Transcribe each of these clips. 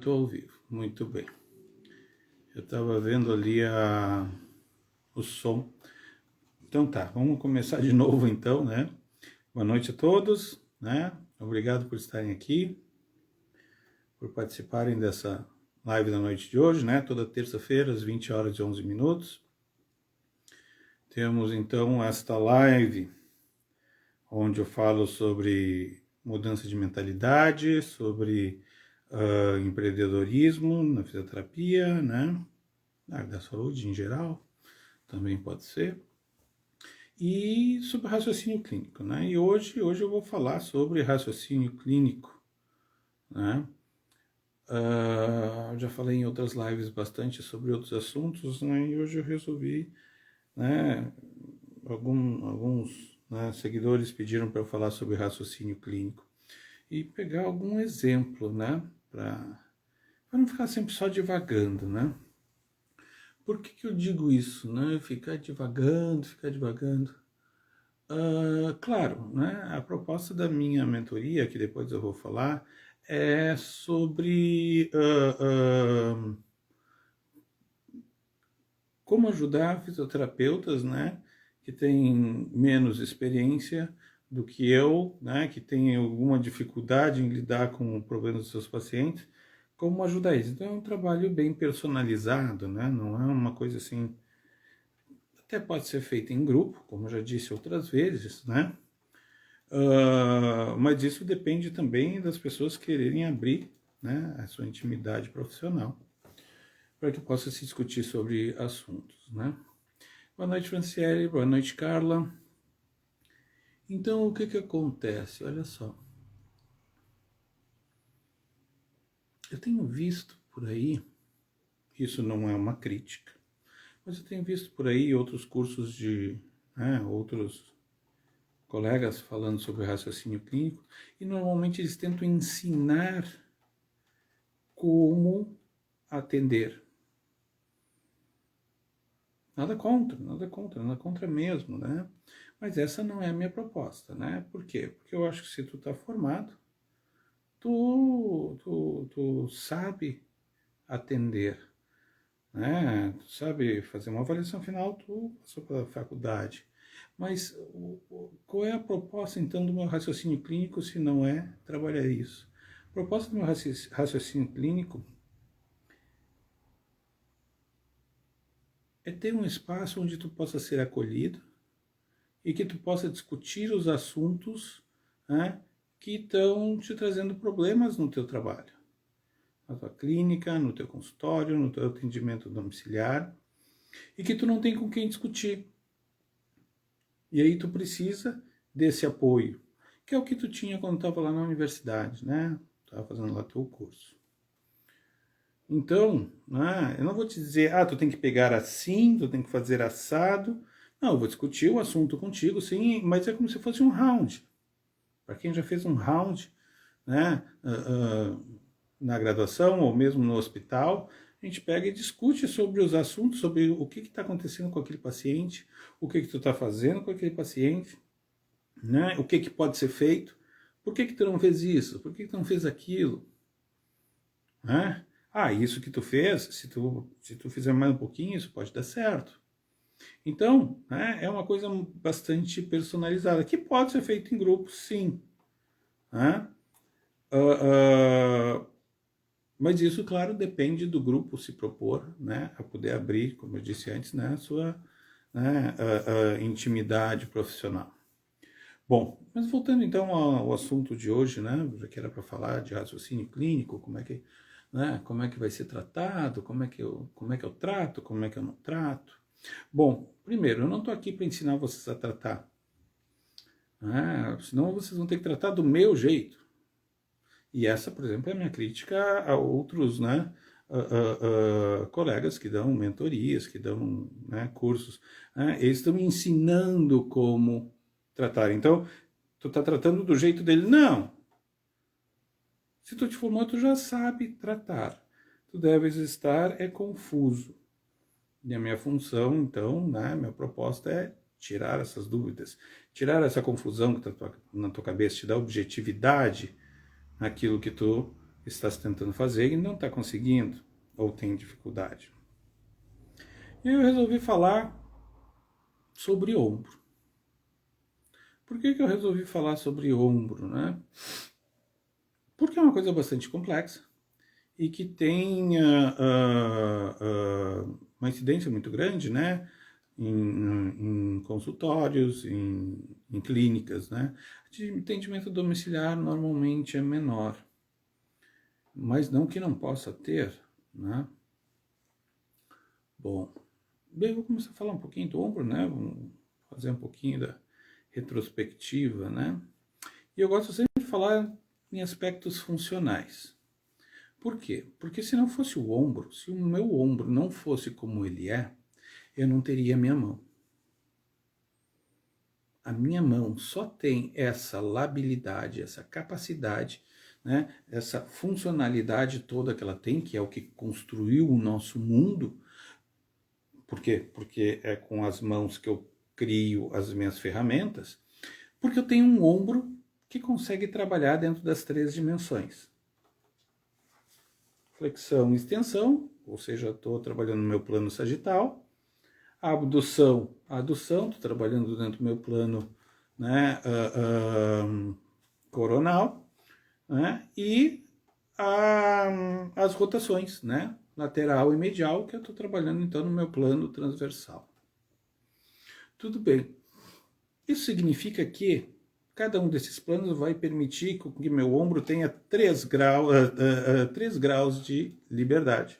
Tô ao vivo, muito bem. Eu estava vendo ali o som. Então tá, vamos começar de novo então, né? Boa noite a todos, né? Obrigado por estarem aqui, por participarem dessa live da noite de hoje, né? Toda terça-feira, às 20 horas e 11 minutos. Temos então esta live, onde eu falo sobre mudança de mentalidade, sobre empreendedorismo na fisioterapia, né? Na área da saúde em geral, também pode ser. E sobre raciocínio clínico, né? E hoje eu vou falar sobre raciocínio clínico, né? Já falei em outras lives bastante sobre outros assuntos, né? E hoje eu resolvi, né? Alguns né, seguidores pediram para eu falar sobre raciocínio clínico e pegar algum exemplo, né? Para não ficar sempre só divagando, né? Por que eu digo isso, né? Ficar divagando. Claro, né? A proposta da minha mentoria, que depois eu vou falar, é sobre como ajudar fisioterapeutas, né? Que têm menos experiência do que eu, né? Que têm alguma dificuldade em lidar com problemas dos seus pacientes, como ajudar eles. Então é um trabalho bem personalizado, né? Não é uma coisa assim. Até pode ser feito em grupo, como eu já disse outras vezes, né? Mas isso depende também das pessoas quererem abrir, né, a sua intimidade profissional, para que possa se discutir sobre assuntos, né? Boa noite, Franciele. Boa noite, Carla. Então, o que acontece? Olha só. Eu tenho visto por aí, isso não é uma crítica, mas eu tenho visto por aí outros cursos de, né, outros colegas falando sobre raciocínio clínico, e normalmente eles tentam ensinar como atender. Nada contra mesmo, né? Mas essa não é a minha proposta, né? Por quê? Porque eu acho que se tu tá formado, tu sabe atender, né? Tu sabe fazer uma avaliação final, tu passou pela faculdade. Mas qual é a proposta, então, do meu raciocínio clínico, se não é trabalhar isso? A proposta do meu raciocínio clínico é ter um espaço onde tu possa ser acolhido e que tu possa discutir os assuntos, né, que estão te trazendo problemas no teu trabalho, na tua clínica, no teu consultório, no teu atendimento domiciliar, e que tu não tem com quem discutir. E aí tu precisa desse apoio, que é o que tu tinha quando estava lá na universidade, né? Estava fazendo lá teu curso. Então, eu não vou te dizer, tu tem que pegar assim, tu tem que fazer assado. Não, eu vou discutir o assunto contigo, sim, mas é como se fosse um round. Para quem já fez um round, né, na graduação ou mesmo no hospital, a gente pega e discute sobre os assuntos, sobre o que está acontecendo com aquele paciente, o que tu está fazendo com aquele paciente, né, o que pode ser feito, por que tu não fez isso, por que tu não fez aquilo, né? Isso que tu fez, se tu fizer mais um pouquinho, isso pode dar certo. Então, né, é uma coisa bastante personalizada, que pode ser feito em grupo, sim. Né? Mas isso, claro, depende do grupo se propor, né, a poder abrir, como eu disse antes, né, a sua, né, a intimidade profissional. Bom, mas voltando então ao assunto de hoje, né, já que era para falar de raciocínio clínico, como é que vai ser tratado, como é que eu trato, como é que eu não trato. Bom, primeiro, eu não estou aqui para ensinar vocês a tratar, né, senão vocês vão ter que tratar do meu jeito. E essa, por exemplo, é a minha crítica a outros, né, colegas que dão mentorias, que dão, né, cursos. Né, eles estão ensinando como tratar. Então, tu está tratando do jeito dele. Não! Se tu te formou, tu já sabe tratar. Tu deves estar confuso. E a minha função, então, né, minha proposta é tirar essas dúvidas, tirar essa confusão que está na tua cabeça, te dar objetividade naquilo que tu está tentando fazer e não está conseguindo, ou tem dificuldade. E eu resolvi falar sobre ombro. Por que eu resolvi falar sobre ombro, né? Porque é uma coisa bastante complexa e que tem uma incidência muito grande, né? Em consultórios, em clínicas, né? De atendimento domiciliar normalmente é menor, mas não que não possa ter, né? Bom, bem, eu vou começar a falar um pouquinho do ombro, né? Vamos fazer um pouquinho da retrospectiva, né? E eu gosto sempre de falar em aspectos funcionais. Por quê? Porque se não fosse o ombro, se o meu ombro não fosse como ele é, eu não teria a minha mão. A minha mão só tem essa labilidade, essa capacidade, né, essa funcionalidade toda que ela tem, que é o que construiu o nosso mundo. Por quê? Porque é com as mãos que eu crio as minhas ferramentas, porque eu tenho um ombro que consegue trabalhar dentro das 3 dimensões. Flexão e extensão, ou seja, estou trabalhando no meu plano sagital. A adução, estou trabalhando dentro do meu plano, né, coronal, né, e as rotações, né, lateral e medial, que eu estou trabalhando então no meu plano transversal. Tudo bem. Isso significa que cada um desses planos vai permitir que meu ombro tenha 3 graus de liberdade.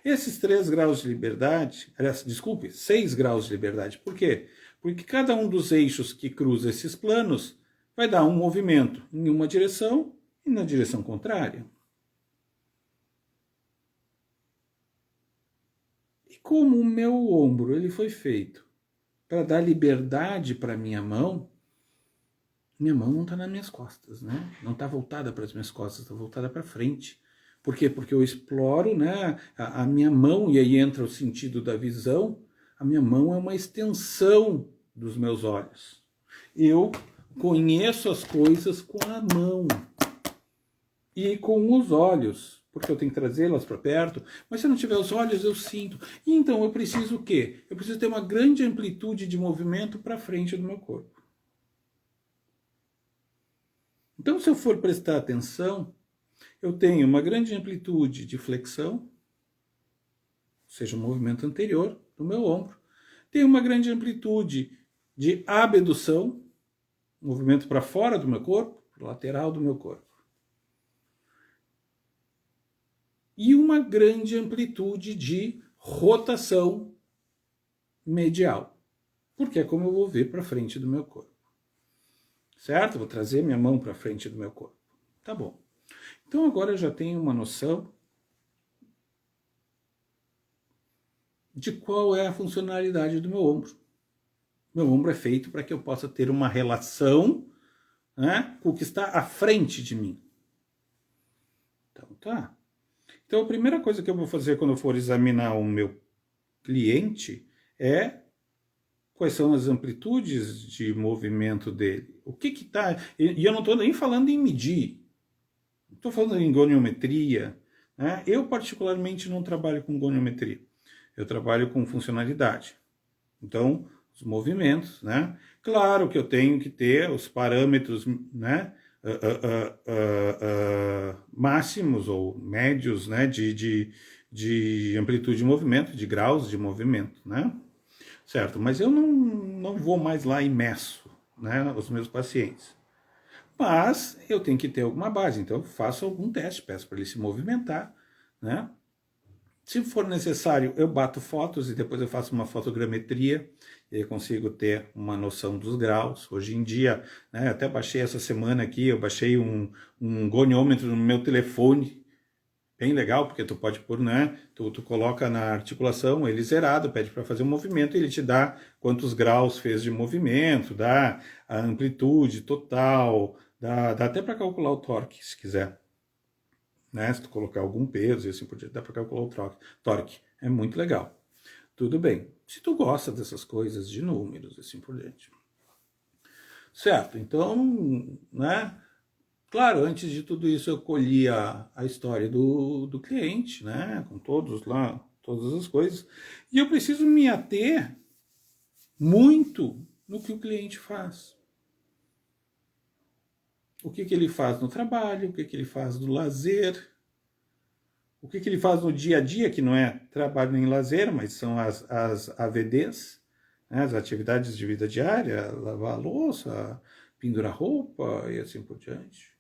Esses 3 graus de liberdade, desculpe, 6 graus de liberdade. Por quê? Porque cada um dos eixos que cruza esses planos vai dar um movimento em uma direção e na direção contrária. E como o meu ombro ele foi feito para dar liberdade para minha mão não está nas minhas costas, né? Não está voltada para as minhas costas, está voltada para frente. Por quê? Porque eu exploro, né, a minha mão, e aí entra o sentido da visão, a minha mão é uma extensão dos meus olhos. Eu conheço as coisas com a mão e com os olhos, porque eu tenho que trazê-las para perto, mas se eu não tiver os olhos, eu sinto. E então eu preciso o quê? Eu preciso ter uma grande amplitude de movimento para frente do meu corpo. Então, se eu for prestar atenção, eu tenho uma grande amplitude de flexão, ou seja, o movimento anterior do meu ombro. Tenho uma grande amplitude de abdução, movimento para fora do meu corpo, lateral do meu corpo. E uma grande amplitude de rotação medial, porque é como eu vou ver para frente do meu corpo. Certo? Vou trazer minha mão para frente do meu corpo. Tá bom. Então agora eu já tenho uma noção de qual é a funcionalidade do meu ombro. Meu ombro é feito para que eu possa ter uma relação, né, com o que está à frente de mim. Então tá. Então a primeira coisa que eu vou fazer quando eu for examinar o meu cliente é quais são as amplitudes de movimento dele. O que está... E eu não estou nem falando em medir. Estou falando em goniometria. Né? Eu, particularmente, não trabalho com goniometria. Eu trabalho com funcionalidade. Então, os movimentos, né? Claro que eu tenho que ter os parâmetros, né? Máximos ou médios, né? De amplitude de movimento, de graus de movimento, né? Certo, mas eu não vou mais lá e meço, né, os meus pacientes. Mas eu tenho que ter alguma base, então eu faço algum teste, peço para ele se movimentar, né? Se for necessário, eu bato fotos e depois eu faço uma fotogrametria e eu consigo ter uma noção dos graus. Hoje em dia, né, até baixei essa semana aqui, eu baixei um goniômetro no meu telefone, bem legal, porque tu pode pôr, né? Tu coloca na articulação ele zerado, pede para fazer um movimento e ele te dá quantos graus fez de movimento, dá a amplitude total, dá até para calcular o torque, se quiser. Né? Se tu colocar algum peso e assim por diante, dá para calcular o torque. É muito legal. Tudo bem. Se tu gosta dessas coisas de números e assim por diante. Certo, então, né? Claro, antes de tudo isso eu colhi a história do cliente, né, com todos lá, todas as coisas, e eu preciso me ater muito no que o cliente faz. O que ele faz no trabalho, o que ele faz no lazer, o que ele faz no dia a dia, que não é trabalho nem lazer, mas são as AVDs, né, as atividades de vida diária, lavar a louça, pendurar roupa e assim por diante.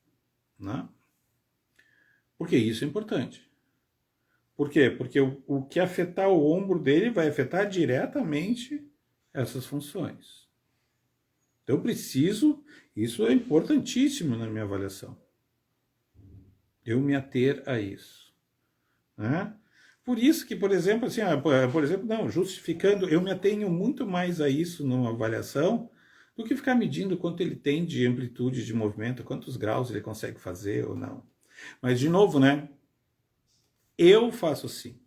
Né? Porque isso é importante. Por quê? Porque o que afetar o ombro dele vai afetar diretamente essas funções. Então eu preciso, isso é importantíssimo na minha avaliação, eu me ater a isso. Né? Por isso que, por exemplo, assim, por exemplo, não, justificando, eu me atenho muito mais a isso numa avaliação do que ficar medindo quanto ele tem de amplitude de movimento, quantos graus ele consegue fazer ou não. Mas, de novo, né? Eu faço assim.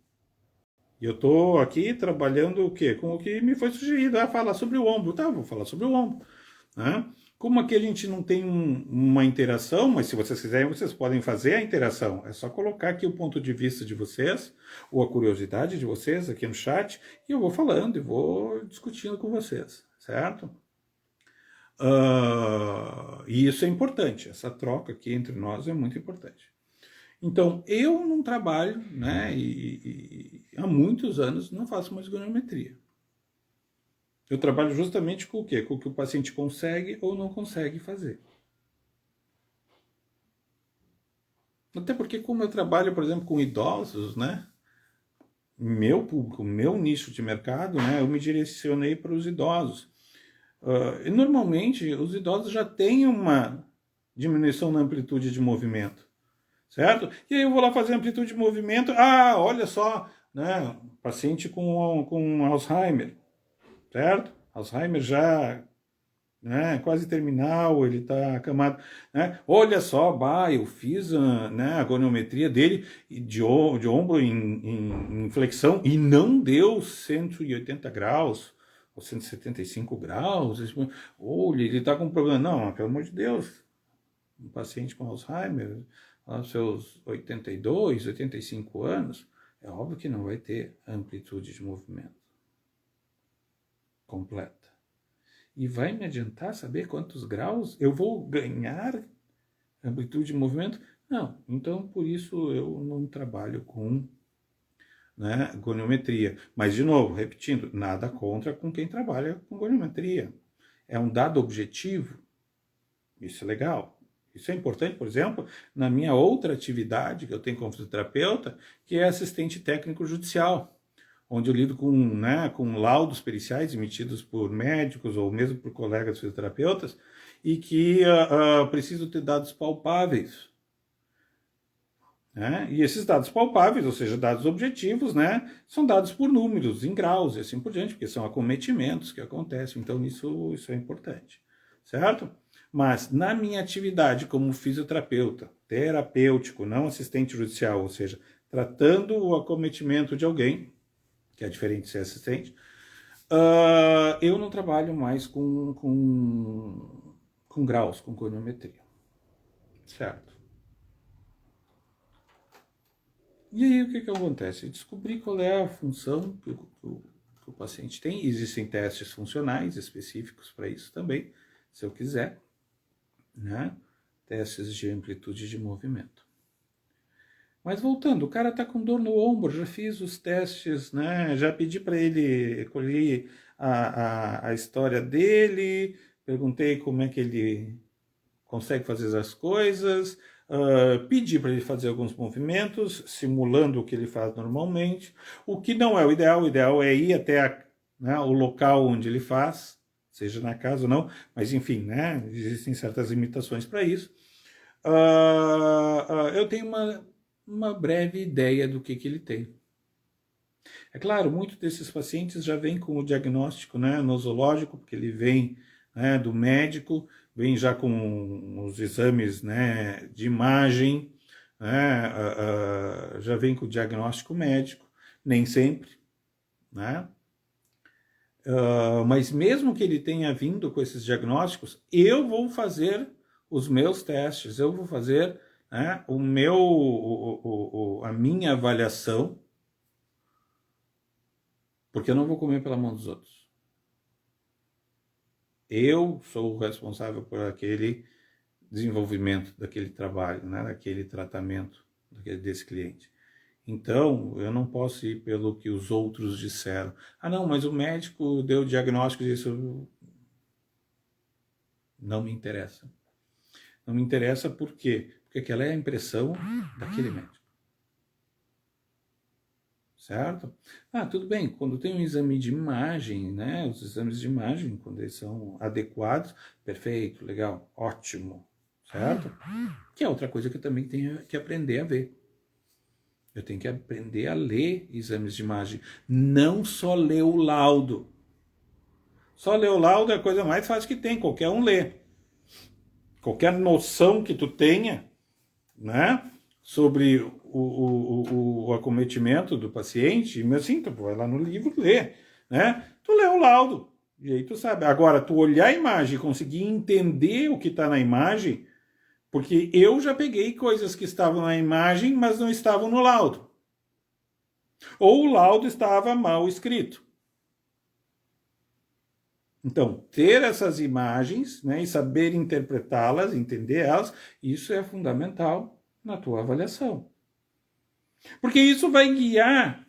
E eu estou aqui trabalhando o quê? Com o que me foi sugerido. Ah, falar sobre o ombro. Tá, vou falar sobre o ombro. Né? Como aqui a gente não tem uma interação, mas se vocês quiserem, vocês podem fazer a interação. É só colocar aqui o ponto de vista de vocês, ou a curiosidade de vocês aqui no chat, e eu vou falando e vou discutindo com vocês, certo? E isso é importante, essa troca aqui entre nós é muito importante. Então, eu não trabalho, né, e há muitos anos não faço mais goniometria. Eu trabalho justamente com o quê? Com o que o paciente consegue ou não consegue fazer. Até porque, como eu trabalho, por exemplo, com idosos, né, meu público, meu nicho de mercado, né, eu me direcionei para os idosos. E normalmente, os idosos já têm uma diminuição na amplitude de movimento. Certo? E aí eu vou lá fazer amplitude de movimento. Ah, olha só, né? Paciente com Alzheimer, certo? Alzheimer já, né, quase terminal, ele está acamado. Né? Olha só, bah, eu fiz né, a goniometria dele de ombro em flexão e não deu 180 graus ou 175 graus. Olha, ele está com problema. Não, pelo amor de Deus, um paciente com Alzheimer, aos seus 82, 85 anos, é óbvio que não vai ter amplitude de movimento completa. E vai me adiantar saber quantos graus eu vou ganhar amplitude de movimento? Não. Então, por isso, eu não trabalho com, né, goniometria. Mas, de novo, repetindo, nada contra com quem trabalha com goniometria. É um dado objetivo. Isso é legal. Isso é importante, por exemplo, na minha outra atividade que eu tenho como fisioterapeuta, que é assistente técnico judicial, onde eu lido com, né, com laudos periciais emitidos por médicos ou mesmo por colegas fisioterapeutas e que precisam ter dados palpáveis. Né? E esses dados palpáveis, ou seja, dados objetivos, né, são dados por números, em graus e assim por diante, porque são acometimentos que acontecem, então isso é importante, certo? Mas na minha atividade como fisioterapeuta, terapêutico, não assistente judicial, ou seja, tratando o acometimento de alguém, que é diferente de ser assistente, eu não trabalho mais com graus, com goniometria, certo? E aí o que acontece? Eu descobri qual é a função que o paciente tem, existem testes funcionais específicos para isso também, se eu quiser. Né? Testes de amplitude de movimento. Mas voltando, o cara está com dor no ombro, já fiz os testes, né? Já pedi para ele, colhi a história dele, perguntei como é que ele consegue fazer as coisas, pedi para ele fazer alguns movimentos, simulando o que ele faz normalmente, o que não é o ideal é ir até né, o local onde ele faz, seja na casa ou não, mas enfim, né, existem certas limitações para isso. Eu tenho uma breve ideia do que ele tem. É claro, muitos desses pacientes já vêm com o diagnóstico, né, nosológico, porque ele vem, né, do médico, vem já com os exames, né, de imagem, né, já vem com o diagnóstico médico, nem sempre, né? Mas mesmo que ele tenha vindo com esses diagnósticos, eu vou fazer os meus testes, eu vou fazer, né, a minha avaliação, porque eu não vou comer pela mão dos outros. Eu sou o responsável por aquele desenvolvimento daquele trabalho, né, daquele tratamento desse cliente. Então, eu não posso ir pelo que os outros disseram. Ah, não, mas o médico deu o diagnóstico disso. Não me interessa. Não me interessa por quê? Porque aquela é a impressão daquele médico. Certo? Ah, tudo bem, quando tem um exame de imagem, né? Os exames de imagem, quando eles são adequados, perfeito, legal, ótimo, certo? Que é outra coisa que eu também tenho que aprender a ver. Eu tenho que aprender a ler exames de imagem, não só ler o laudo. Só ler o laudo é a coisa mais fácil que tem, qualquer um lê. Qualquer noção que tu tenha, né, sobre o acometimento do paciente, mas assim, tu vai lá no livro ler, né? Tu lê o laudo, e aí tu sabe. Agora, tu olhar a imagem e conseguir entender o que está na imagem, porque eu já peguei coisas que estavam na imagem, mas não estavam no laudo. Ou o laudo estava mal escrito. Então, ter essas imagens, né, e saber interpretá-las, entender elas, isso é fundamental na tua avaliação. Porque isso vai guiar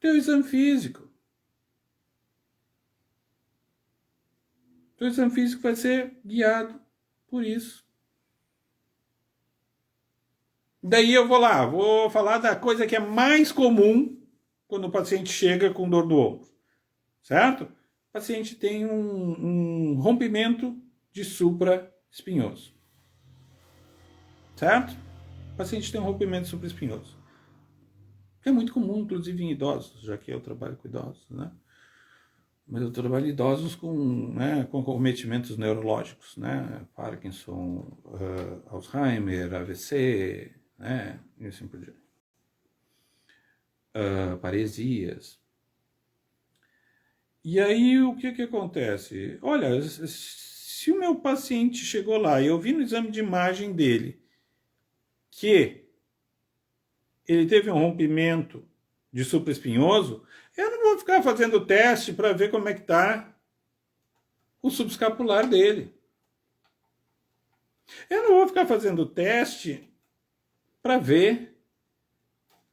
teu exame físico. Teu exame físico vai ser guiado por isso. Daí eu vou lá, vou falar da coisa que é mais comum quando o paciente chega com dor do ombro, certo? O paciente tem um rompimento de supraespinhoso, certo? O paciente tem um rompimento supraespinhoso. É muito comum, inclusive em idosos, já que eu trabalho com idosos, né? Mas eu trabalho em idosos com cometimentos neurológicos, né? Parkinson, Alzheimer, AVC, né? E assim por diante. Paresias. E aí o que acontece? Olha, se o meu paciente chegou lá e eu vi no exame de imagem dele que ele teve um rompimento de supraespinhoso, eu não vou ficar fazendo teste para ver como é que está o subescapular dele. Eu não vou ficar fazendo teste para ver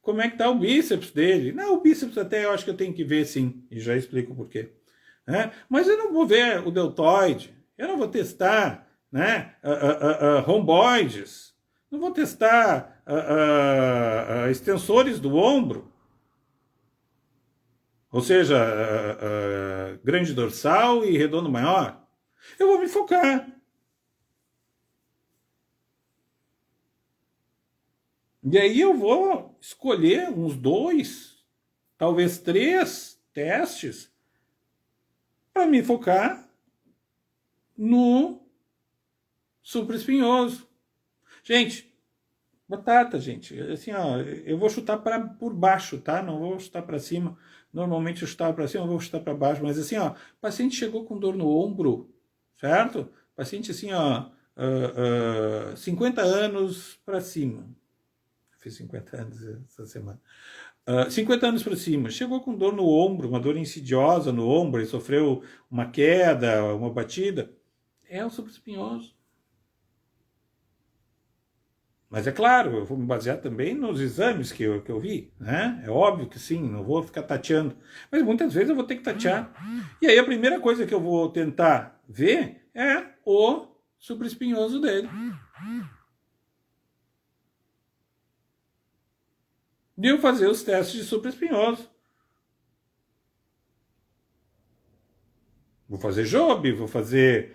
como é que está o bíceps dele. Não, o bíceps até eu acho que eu tenho que ver sim, e já explico por quê. Mas eu não vou ver o deltoide, eu não vou testar, né, romboides, não vou testar extensores do ombro, ou seja, grande dorsal e redondo maior. Eu vou me focar. E aí eu vou escolher uns 2, talvez 3 testes para me focar no supraespinhoso. Gente, batata, gente. Assim, ó, eu vou chutar por baixo, tá? Não vou chutar para cima. Normalmente eu chutava para cima, eu vou chutar para baixo. Mas assim, ó, o paciente chegou com dor no ombro, certo? Paciente assim, ó, 50 anos para cima. Fiz 50 anos essa semana. 50 anos para cima, chegou com dor no ombro, uma dor insidiosa no ombro, ele sofreu uma queda, uma batida, é o supraespinhoso. Mas é claro, eu vou me basear também nos exames que eu vi, né? É óbvio que sim, não vou ficar tateando. Mas muitas vezes eu vou ter que tatear. E aí a primeira coisa que eu vou tentar ver é o supraespinhoso dele. De eu fazer os testes de supraespinhoso. Vou fazer Job, vou fazer...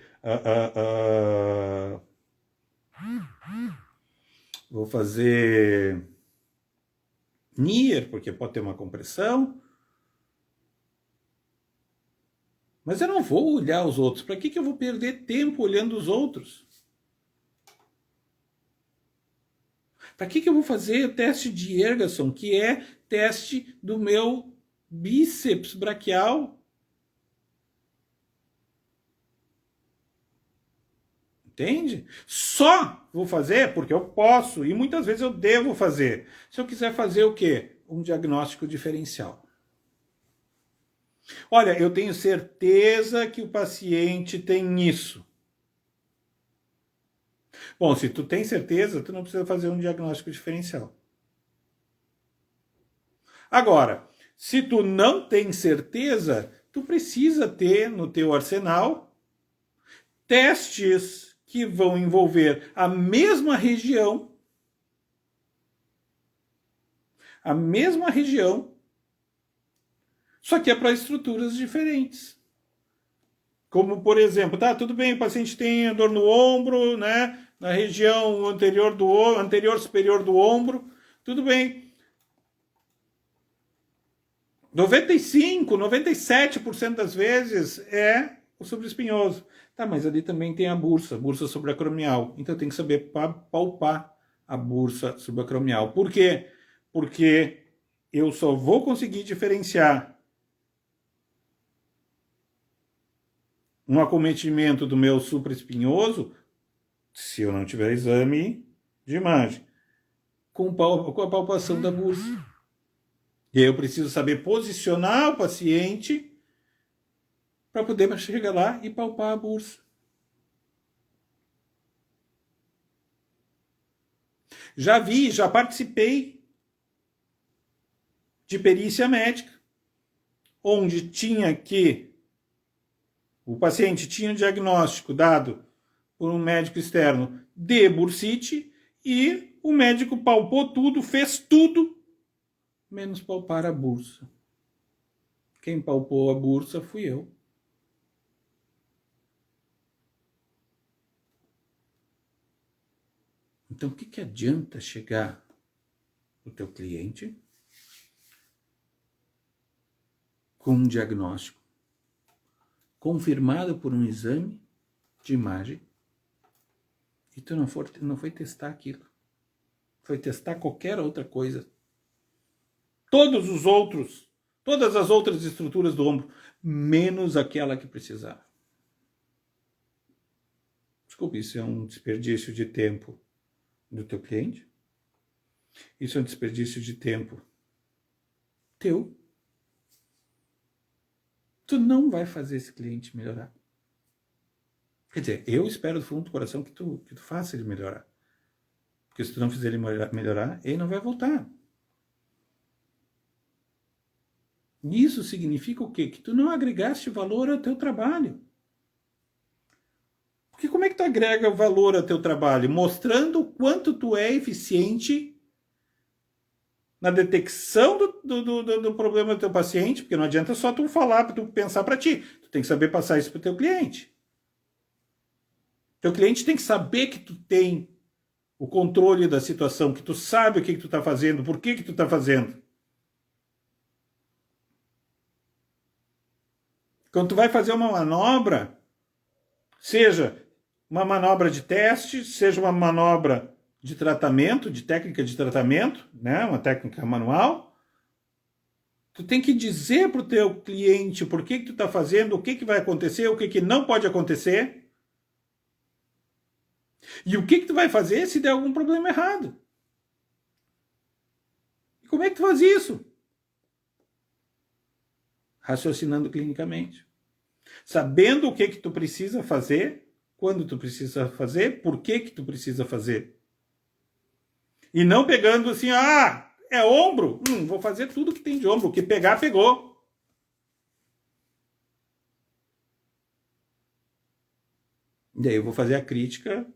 vou fazer Nier, porque pode ter uma compressão. Mas eu não vou olhar os outros. Para que eu vou perder tempo olhando os outros? Para que eu vou fazer o teste de Ergason, que é teste do meu bíceps braquial? Entende? Só vou fazer porque eu posso e muitas vezes eu devo fazer. Se eu quiser fazer o quê? Um diagnóstico diferencial. Olha, eu tenho certeza que o paciente tem isso. Bom, se tu tem certeza, tu não precisa fazer um diagnóstico diferencial. Agora, se tu não tem certeza, tu precisa ter no teu arsenal testes que vão envolver a mesma região, só que é para estruturas diferentes. Como, por exemplo, tá, tudo bem, o paciente tem dor no ombro, né, na região anterior superior do ombro, tudo bem. 95, 97% das vezes é o supraespinhoso. Tá, mas ali também tem a bursa subacromial. Então tem que saber palpar a bursa subacromial. Por quê? Porque eu só vou conseguir diferenciar um acometimento do meu supraespinhoso se eu não tiver exame de imagem com a palpação da bursa. E aí eu preciso saber posicionar o paciente para poder chegar lá e palpar a bursa. Já participei de perícia médica, onde o paciente tinha um diagnóstico dado por um médico externo de bursite e o médico palpou tudo, fez tudo, menos palpar a bursa. Quem palpou a bursa fui eu. Então, o que adianta chegar no teu cliente com um diagnóstico confirmado por um exame de imagem e tu não foi testar aquilo? Foi testar qualquer outra coisa. Todas as outras estruturas do ombro, menos aquela que precisava. Desculpe, isso é um desperdício de tempo do teu cliente? Isso é um desperdício de tempo teu? Tu não vai fazer esse cliente melhorar. Quer dizer, eu espero do fundo do coração que tu faça ele melhorar. Porque se tu não fizer ele melhorar, ele não vai voltar. Isso significa o quê? Que tu não agregaste valor ao teu trabalho. Porque como é que tu agrega valor ao teu trabalho? Mostrando o quanto tu é eficiente na detecção do problema do teu paciente, porque não adianta só tu falar, tu pensar para ti. Tu tem que saber passar isso para o teu cliente. Teu cliente tem que saber que tu tem o controle da situação, que tu sabe o que tu está fazendo, por que tu está fazendo. Quando tu vai fazer uma manobra, seja uma manobra de teste, seja uma manobra de tratamento, de técnica de tratamento, né, uma técnica manual, tu tem que dizer para o teu cliente por que tu está fazendo, o que vai acontecer, o que não pode acontecer, e o que tu vai fazer se der algum problema errado. E como é que tu faz isso? Raciocinando clinicamente. Sabendo o que tu precisa fazer, quando tu precisa fazer, por que tu precisa fazer. E não pegando assim, é ombro? Vou fazer tudo que tem de ombro, o que pegar, pegou. E aí eu vou fazer a crítica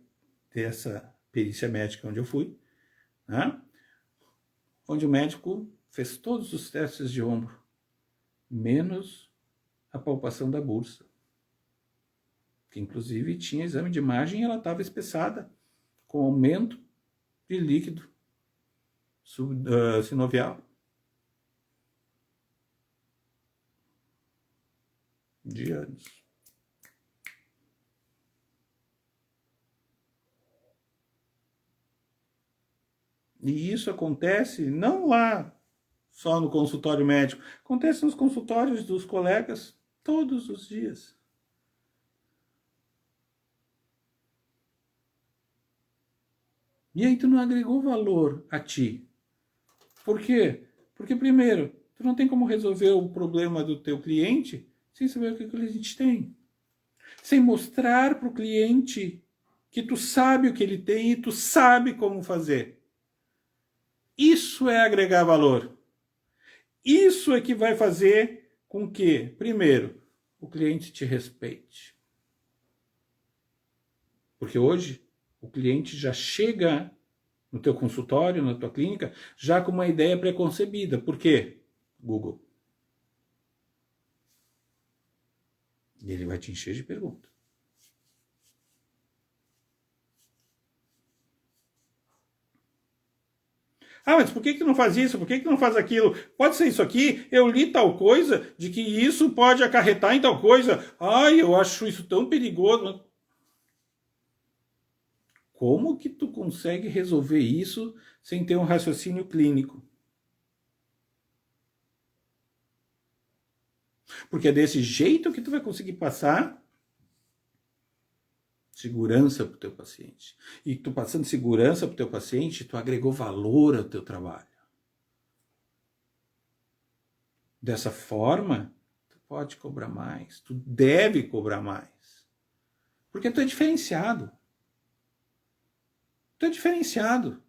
dessa perícia médica onde eu fui, né? Onde o médico fez todos os testes de ombro, menos a palpação da bursa, que inclusive tinha exame de imagem e ela estava espessada, com aumento de líquido sinovial de anos. E isso acontece não lá só no consultório médico, acontece nos consultórios dos colegas todos os dias. E aí tu não agregou valor a ti. Por quê? Porque, primeiro, tu não tem como resolver o problema do teu cliente sem saber o que o cliente tem. Sem mostrar para o cliente que tu sabe o que ele tem e tu sabe como fazer. Isso é agregar valor. Isso é que vai fazer com que, primeiro, o cliente te respeite. Porque hoje o cliente já chega no teu consultório, na tua clínica, já com uma ideia preconcebida. Por quê? Google. E ele vai te encher de perguntas. Ah, mas por que tu não faz isso? Por que tu não faz aquilo? Pode ser isso aqui? Eu li tal coisa de que isso pode acarretar em tal coisa. Ai, eu acho isso tão perigoso. Como que tu consegue resolver isso sem ter um raciocínio clínico? Porque é desse jeito que tu vai conseguir passar segurança para o teu paciente. E tu passando segurança para o teu paciente, tu agregou valor ao teu trabalho. Dessa forma, tu pode cobrar mais, tu deve cobrar mais. Porque tu é diferenciado. Tu é diferenciado.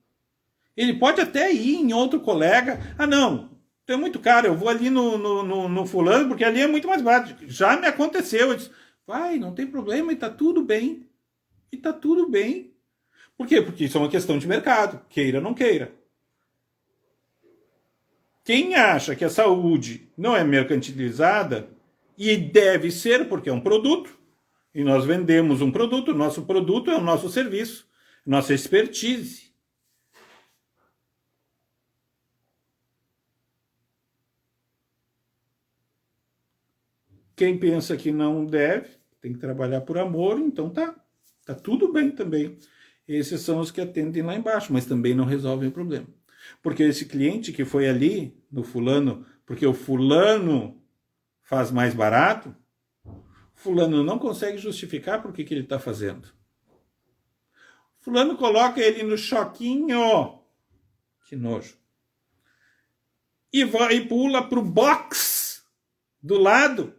Ele pode até ir em outro colega. Ah, não, tu é muito caro, eu vou ali no fulano, porque ali é muito mais barato. Já me aconteceu. Eu disse, vai, não tem problema e tá tudo bem. E tá tudo bem. Por quê? Porque isso é uma questão de mercado, queira ou não queira. Quem acha que a saúde não é mercantilizada, e deve ser porque é um produto, e nós vendemos um produto, nosso produto é o nosso serviço, nossa expertise. Quem pensa que não deve, tem que trabalhar por amor, então tá tudo bem também. Esses são os que atendem lá embaixo, mas também não resolvem o problema. Porque esse cliente que foi ali no fulano, porque o fulano faz mais barato, fulano não consegue justificar por que ele está fazendo. Fulano coloca ele no choquinho, que nojo, e vai e pula pro box do lado,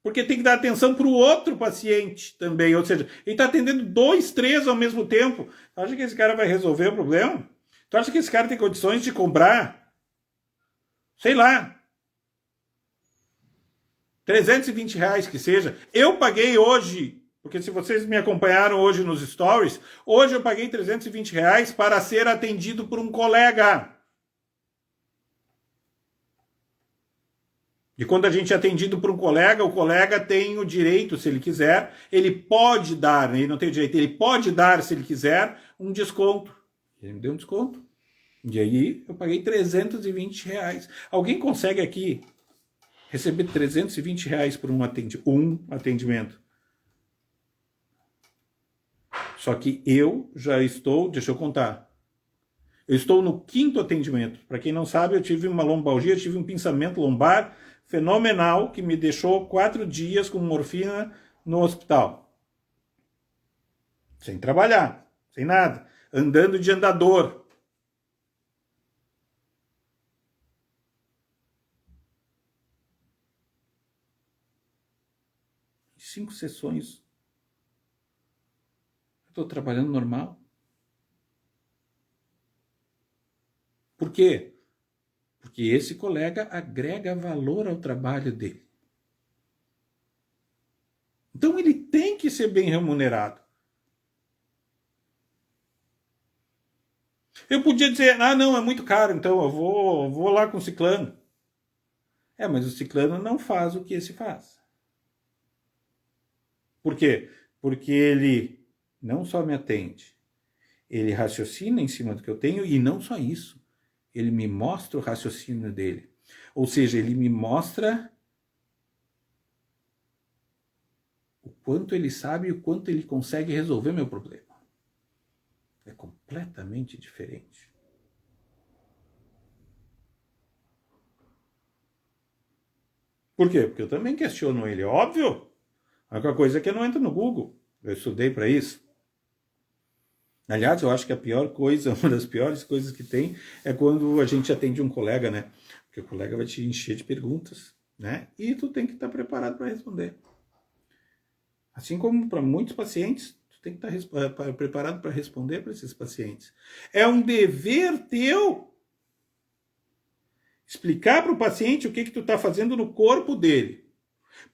porque tem que dar atenção para o outro paciente também, ou seja, ele está atendendo 2, 3 ao mesmo tempo. Tu acha que esse cara vai resolver o problema? Tu acha que esse cara tem condições de cobrar, sei lá, R$ 320 que seja? Eu paguei hoje, porque se vocês me acompanharam hoje nos stories, hoje eu paguei R$ 320 para ser atendido por um colega. E quando a gente é atendido por um colega, o colega tem o direito, se ele quiser, ele pode dar, ele não tem o direito, ele pode dar, se ele quiser, um desconto. Ele me deu um desconto. E aí eu paguei R$ 320. Alguém consegue aqui receber R$ 320 por um atendimento? Só que eu já estou, deixa eu contar, eu estou no 5º atendimento. Para quem não sabe, eu tive uma lombalgia, eu tive um pinçamento lombar fenomenal que me deixou 4 dias com morfina no hospital. Sem trabalhar, sem nada, andando de andador. Em 5 sessões, eu estou trabalhando normal. Por quê? Porque esse colega agrega valor ao trabalho dele. Então ele tem que ser bem remunerado. Eu podia dizer, ah, não, é muito caro, então eu vou lá com o ciclano. Mas o ciclano não faz o que esse faz. Por quê? Porque ele não só me atende, ele raciocina em cima do que eu tenho e não só isso. Ele me mostra o raciocínio dele. Ou seja, ele me mostra o quanto ele sabe e o quanto ele consegue resolver meu problema. É completamente diferente. Por quê? Porque eu também questiono ele, óbvio. A única coisa é que eu não entro no Google. Eu estudei para isso. Aliás, eu acho que a pior coisa, uma das piores coisas que tem, é quando a gente atende um colega, né? Porque o colega vai te encher de perguntas, né? E tu tem que estar preparado para responder. Assim como para muitos pacientes, tu tem que estar preparado para responder para esses pacientes. É um dever teu explicar para o paciente o que tu está fazendo no corpo dele.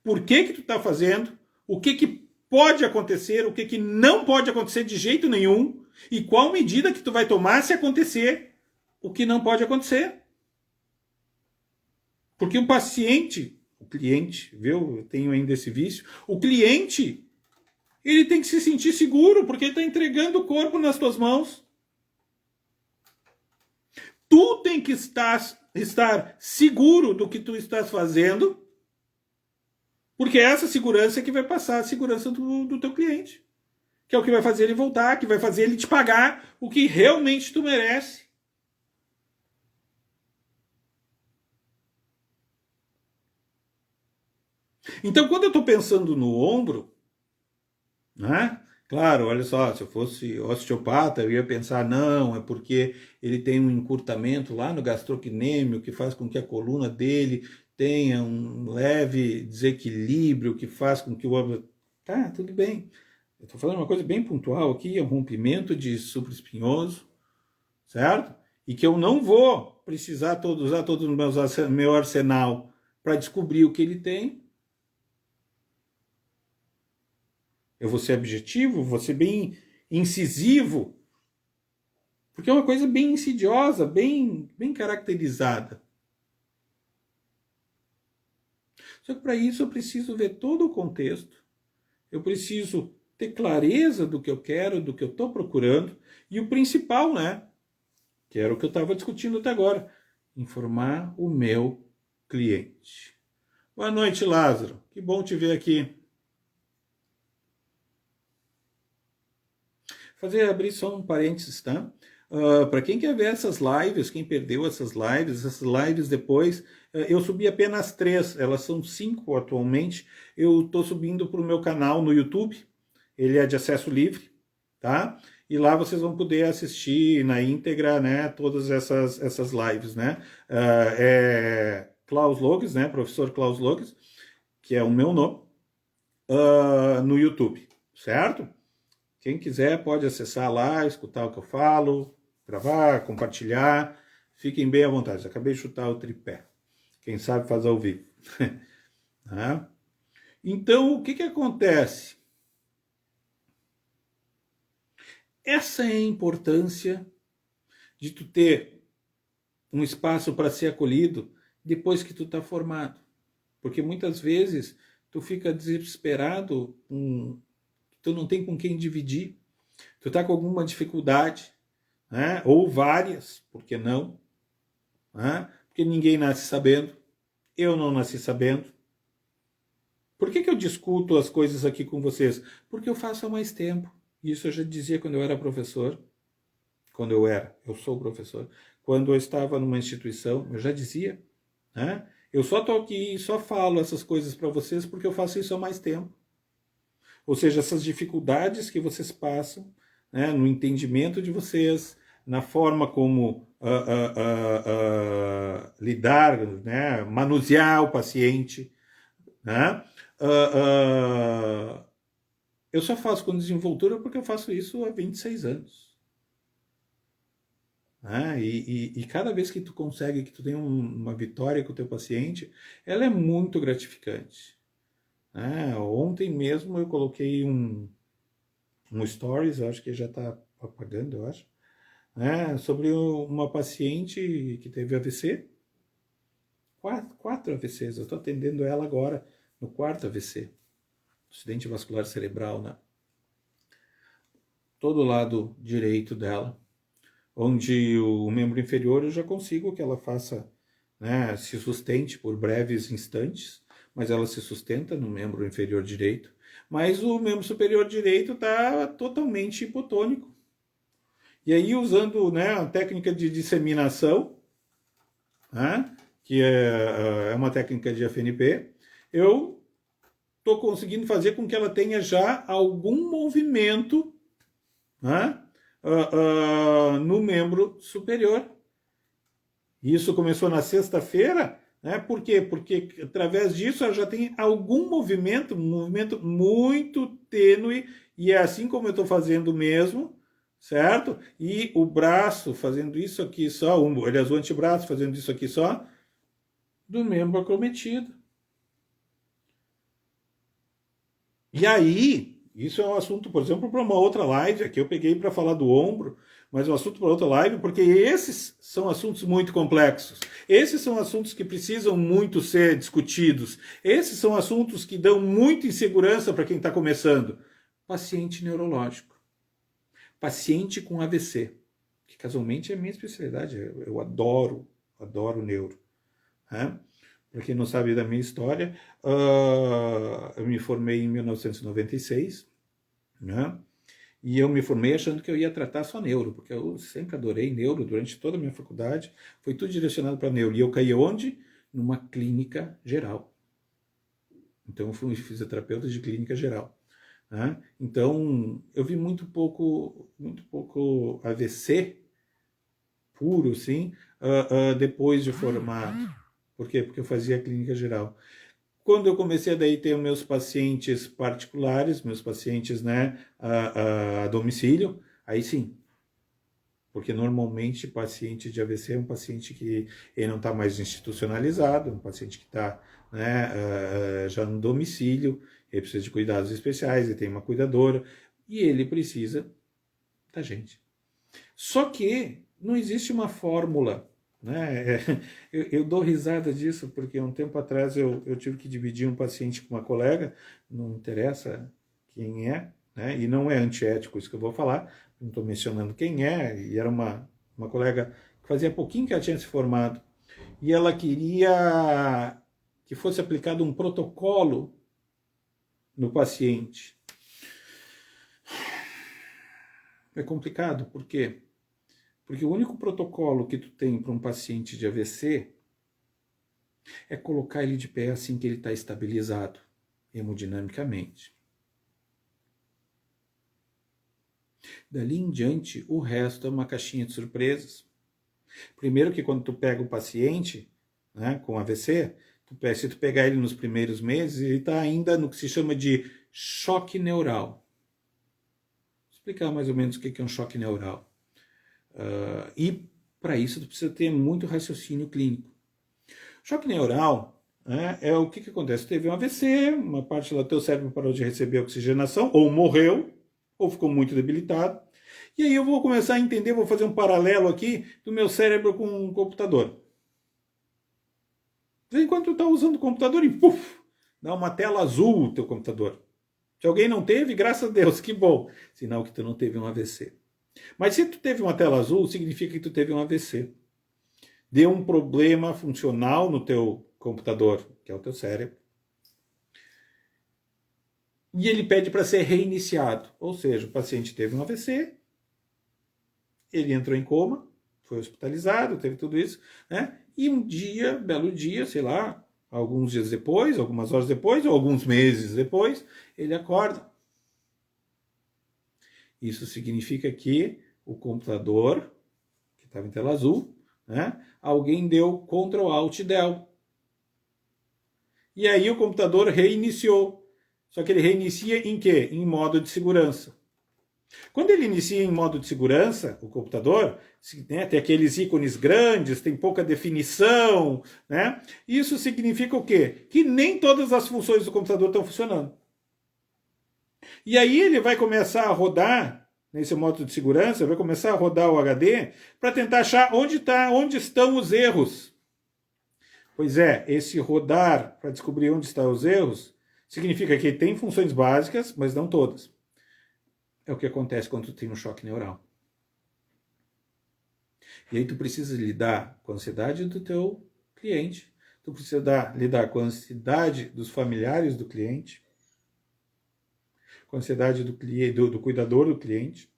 Por que tu está fazendo, o que pode acontecer, o que não pode acontecer de jeito nenhum, e qual medida que tu vai tomar se acontecer o que não pode acontecer. Porque o paciente, o cliente, viu? Eu tenho ainda esse vício. O cliente, ele tem que se sentir seguro, porque ele está entregando o corpo nas tuas mãos. Tu tem que estar seguro do que tu estás fazendo, porque é essa segurança que vai passar a segurança do teu cliente. Que é o que vai fazer ele voltar, que vai fazer ele te pagar o que realmente tu merece. Então, quando eu estou pensando no ombro, né? Claro, olha só, se eu fosse osteopata, eu ia pensar, não, é porque ele tem um encurtamento lá no gastrocnêmio que faz com que a coluna dele tenha um leve desequilíbrio, que faz com que o ombro... Tá, tudo bem. Eu estou falando uma coisa bem pontual aqui, é um rompimento de supraespinhoso, certo? E que eu não vou precisar usar todo o meu arsenal para descobrir o que ele tem. Eu vou ser objetivo, vou ser bem incisivo, porque é uma coisa bem insidiosa, bem caracterizada. Só que para isso eu preciso ver todo o contexto, eu preciso ter clareza do que eu quero, do que eu estou procurando, e o principal, né, que era o que eu estava discutindo até agora, informar o meu cliente. Boa noite, Lázaro. Que bom te ver aqui. Abrir só um parênteses, tá? Para quem quer ver essas lives, quem perdeu essas lives depois, eu subi apenas 3, elas são 5 atualmente. Eu estou subindo para o meu canal no YouTube, ele é de acesso livre, tá? E lá vocês vão poder assistir na íntegra, né, todas essas lives, né? É Klaus Loges, né, professor Klaus Loges, que é o meu nome, no YouTube, certo? Quem quiser pode acessar lá, escutar o que eu falo, gravar, compartilhar. Fiquem bem à vontade. Acabei de chutar o tripé. Quem sabe faz ao vivo. Então, o que acontece? Essa é a importância de tu ter um espaço para ser acolhido depois que tu está formado. Porque muitas vezes tu fica desesperado, tu não tem com quem dividir, tu está com alguma dificuldade, né? Ou várias, por que não? Né? Porque ninguém nasce sabendo, eu não nasci sabendo. Por que eu discuto as coisas aqui com vocês? Porque eu faço há mais tempo. Isso eu já dizia quando eu era professor. Eu sou professor. Quando eu estava numa instituição, eu já dizia. Né? Eu só estou aqui e só falo essas coisas para vocês porque eu faço isso há mais tempo. Ou seja, essas dificuldades que vocês passam, né, no entendimento de vocês, na forma como lidar, né, manusear o paciente, né, eu só faço com desenvoltura porque eu faço isso há 26 anos. Né? E cada vez que tu consegue, que tu tem uma vitória com o teu paciente, ela é muito gratificante. Ontem mesmo eu coloquei um stories, acho que já está apagando, eu acho, sobre uma paciente que teve AVC, quatro AVCs, eu estou atendendo ela agora no 4º AVC, acidente vascular cerebral, né? Todo o lado direito dela, onde o membro inferior eu já consigo que ela faça, né, se sustente por breves instantes, mas ela se sustenta no membro inferior direito, mas o membro superior direito está totalmente hipotônico. E aí, usando, né, a técnica de disseminação, né, que é uma técnica de FNP, eu estou conseguindo fazer com que ela tenha já algum movimento, né, no membro superior. Isso começou na sexta-feira, né? Por quê? Porque através disso ela já tem algum movimento, um movimento muito tênue, e é assim como eu estou fazendo mesmo, certo? E o braço fazendo isso aqui só, aliás, o antebraço fazendo isso aqui só, do membro acometido. E aí, isso é um assunto, por exemplo, para uma outra live, aqui eu peguei para falar do ombro, mas um assunto para outra live, porque esses são assuntos muito complexos. Esses são assuntos que precisam muito ser discutidos. Esses são assuntos que dão muita insegurança para quem está começando. Paciente neurológico. Paciente com AVC. Que casualmente é a minha especialidade. Eu adoro neuro. Né? Para quem não sabe da minha história, eu me formei em 1996, né? E eu me formei achando que eu ia tratar só neuro, porque eu sempre adorei neuro durante toda a minha faculdade, foi tudo direcionado para neuro. E eu caí onde? Numa clínica geral. Então eu fui fisioterapeuta de clínica geral. Né? Então eu vi muito pouco AVC puro, sim, depois de formado. Por quê? Porque eu fazia clínica geral. Quando eu comecei a daí ter meus pacientes particulares, meus pacientes, né, a domicílio, aí sim. Porque normalmente paciente de AVC é um paciente que ele não está mais institucionalizado, um paciente que está, né, já no domicílio, ele precisa de cuidados especiais, ele tem uma cuidadora e ele precisa da gente. Só que não existe uma fórmula, né? Eu dou risada disso porque um tempo atrás eu tive que dividir um paciente com uma colega, não interessa quem é, né? E não é antiético isso que eu vou falar, não estou mencionando quem é, e era uma colega que fazia pouquinho que ela tinha se formado, e ela queria que fosse aplicado um protocolo no paciente. É complicado, por quê? Porque o único protocolo que tu tem para um paciente de AVC é colocar ele de pé assim que ele está estabilizado hemodinamicamente. Dali em diante, o resto é uma caixinha de surpresas. Primeiro que quando tu pega o paciente, né, com AVC, se tu pegar ele nos primeiros meses, ele está ainda no que se chama de choque neural. Vou explicar mais ou menos o que é um choque neural. E para isso tu precisa ter muito raciocínio clínico. Choque neural, né, é o que acontece. Teve um AVC, uma parte do teu cérebro parou de receber oxigenação, ou morreu, ou ficou muito debilitado. E aí eu vou começar a entender, vou fazer um paralelo aqui do meu cérebro com um computador. Enquanto tu está usando o computador e puf, dá uma tela azul o teu computador. Se alguém não teve, graças a Deus, que bom. Sinal que tu não teve um AVC. Mas se tu teve uma tela azul, significa que tu teve um AVC. Deu um problema funcional no teu computador, que é o teu cérebro. E ele pede para ser reiniciado. Ou seja, o paciente teve um AVC, ele entrou em coma, foi hospitalizado, teve tudo isso, né? E um dia, belo dia, sei lá, alguns dias depois, algumas horas depois, ou alguns meses depois, ele acorda. Isso significa que o computador, que estava em tela azul, né? Alguém deu Ctrl Alt Del. E aí o computador reiniciou. Só que ele reinicia em quê? Em modo de segurança. Quando ele inicia em modo de segurança, o computador, né, tem aqueles ícones grandes, tem pouca definição, né? Isso significa o quê? Que nem todas as funções do computador estão funcionando. E aí ele vai começar a rodar, nesse modo de segurança, vai começar a rodar o HD para tentar achar onde estão os erros. Pois é, esse rodar para descobrir onde estão os erros significa que tem funções básicas, mas não todas. É o que acontece quando tu tem um choque neural. E aí tu precisa lidar com a ansiedade do teu cliente, tu precisa lidar com a ansiedade dos familiares do cliente, com a ansiedade do cuidador do cliente.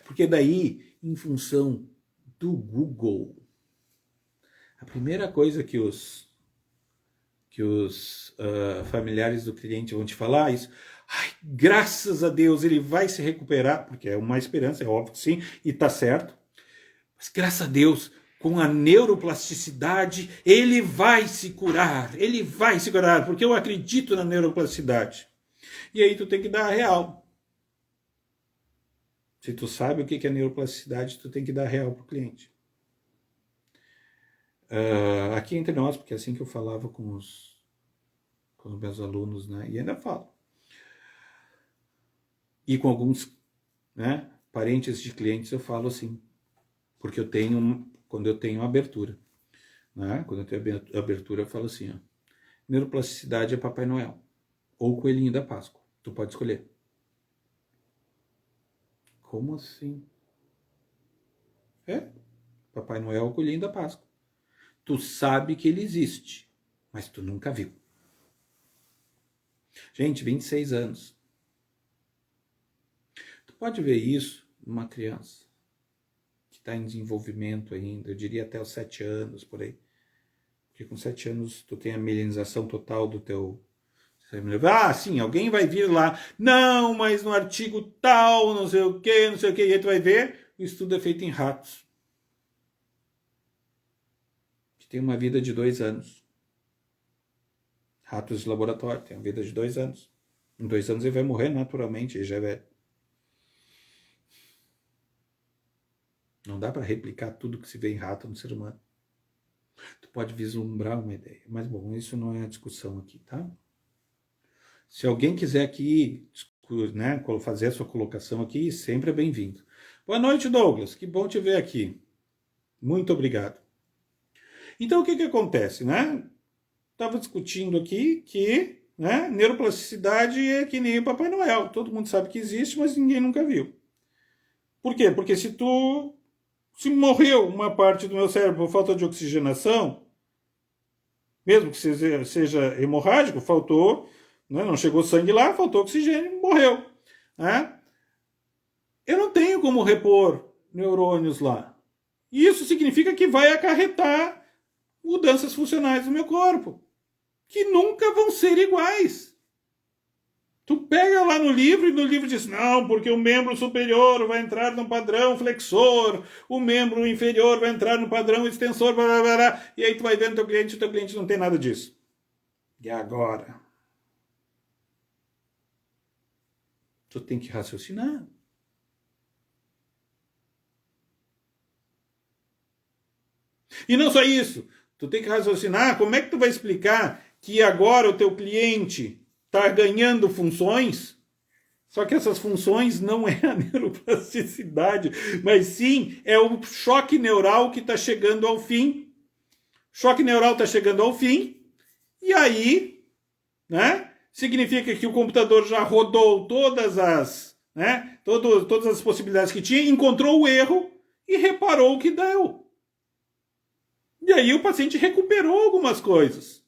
Porque daí, em função do Google, a primeira coisa que os os familiares do cliente vão te falar isso. Ai, graças a Deus ele vai se recuperar, porque é uma esperança, é óbvio que sim, e está certo. Mas graças a Deus, com a neuroplasticidade, ele vai se curar, porque eu acredito na neuroplasticidade. E aí tu tem que dar a real. Se tu sabe o que é neuroplasticidade, tu tem que dar a real para o cliente. Aqui entre nós, porque é assim que eu falava com os meus alunos, né? E ainda falo. E com alguns, né, parentes de clientes eu falo assim, porque quando eu tenho abertura, né? Quando eu tenho abertura eu falo assim, ó, neuroplasticidade é Papai Noel ou Coelhinho da Páscoa, tu pode escolher. Como assim? Papai Noel ou Coelhinho da Páscoa. Tu sabe que ele existe, mas tu nunca viu. Gente, 26 anos. Tu pode ver isso numa criança que está em desenvolvimento ainda, eu diria até os 7 anos, por aí. Porque com 7 anos tu tem a milenização total do teu... Ah, sim, alguém vai vir lá. Não, mas no artigo tal, não sei o que. E aí tu vai ver, o estudo é feito em ratos. Que tem uma vida de 2 anos. Ratos de laboratório, tem uma vida de 2 anos. Em 2 anos ele vai morrer naturalmente, ele já é velho. Não dá para replicar tudo que se vê em rato no ser humano. Tu pode vislumbrar uma ideia. Mas, bom, isso não é a discussão aqui, tá? Se alguém quiser aqui, né, fazer a sua colocação aqui, sempre é bem-vindo. Boa noite, Douglas. Que bom te ver aqui. Muito obrigado. Então, o que acontece, né? Estava discutindo aqui que, né, neuroplasticidade é que nem o Papai Noel. Todo mundo sabe que existe, mas ninguém nunca viu. Por quê? Porque se morreu uma parte do meu cérebro por falta de oxigenação, mesmo que seja hemorrágico, faltou, né, não chegou sangue lá, faltou oxigênio, morreu. Né? Eu não tenho como repor neurônios lá. E isso significa que vai acarretar mudanças funcionais no meu corpo, que nunca vão ser iguais. Tu pega lá no livro e no livro diz, não, porque o membro superior vai entrar no padrão flexor, o membro inferior vai entrar no padrão extensor, blá, blá, blá, e aí tu vai vendo teu cliente e o teu cliente não tem nada disso. E agora? Tu tem que raciocinar. E não só isso, tu tem que raciocinar como é que tu vai explicar que agora o teu cliente está ganhando funções, só que essas funções não é a neuroplasticidade, mas sim é o choque neural que está chegando ao fim. Choque neural está chegando ao fim, e aí, né, significa que o computador já rodou todas as possibilidades que tinha, encontrou o erro e reparou o que deu. E aí o paciente recuperou algumas coisas.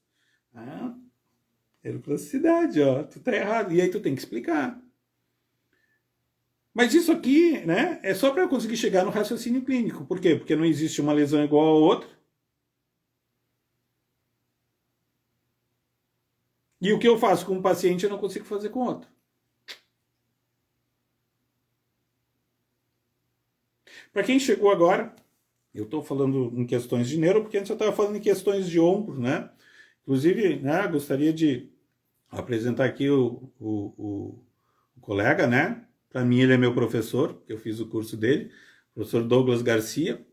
Neuroplasticidade, ó, tu tá errado. E aí tu tem que explicar. Mas isso aqui, né, é só para eu conseguir chegar no raciocínio clínico. Por quê? Porque não existe uma lesão igual a outra. E o que eu faço com um paciente eu não consigo fazer com outro. Para quem chegou agora, eu estou falando em questões de neuro, porque antes eu estava falando em questões de ombro, né? Inclusive, né, gostaria de apresentar aqui o colega, né? Para mim ele é meu professor, eu fiz o curso dele, o professor Douglas Garcia,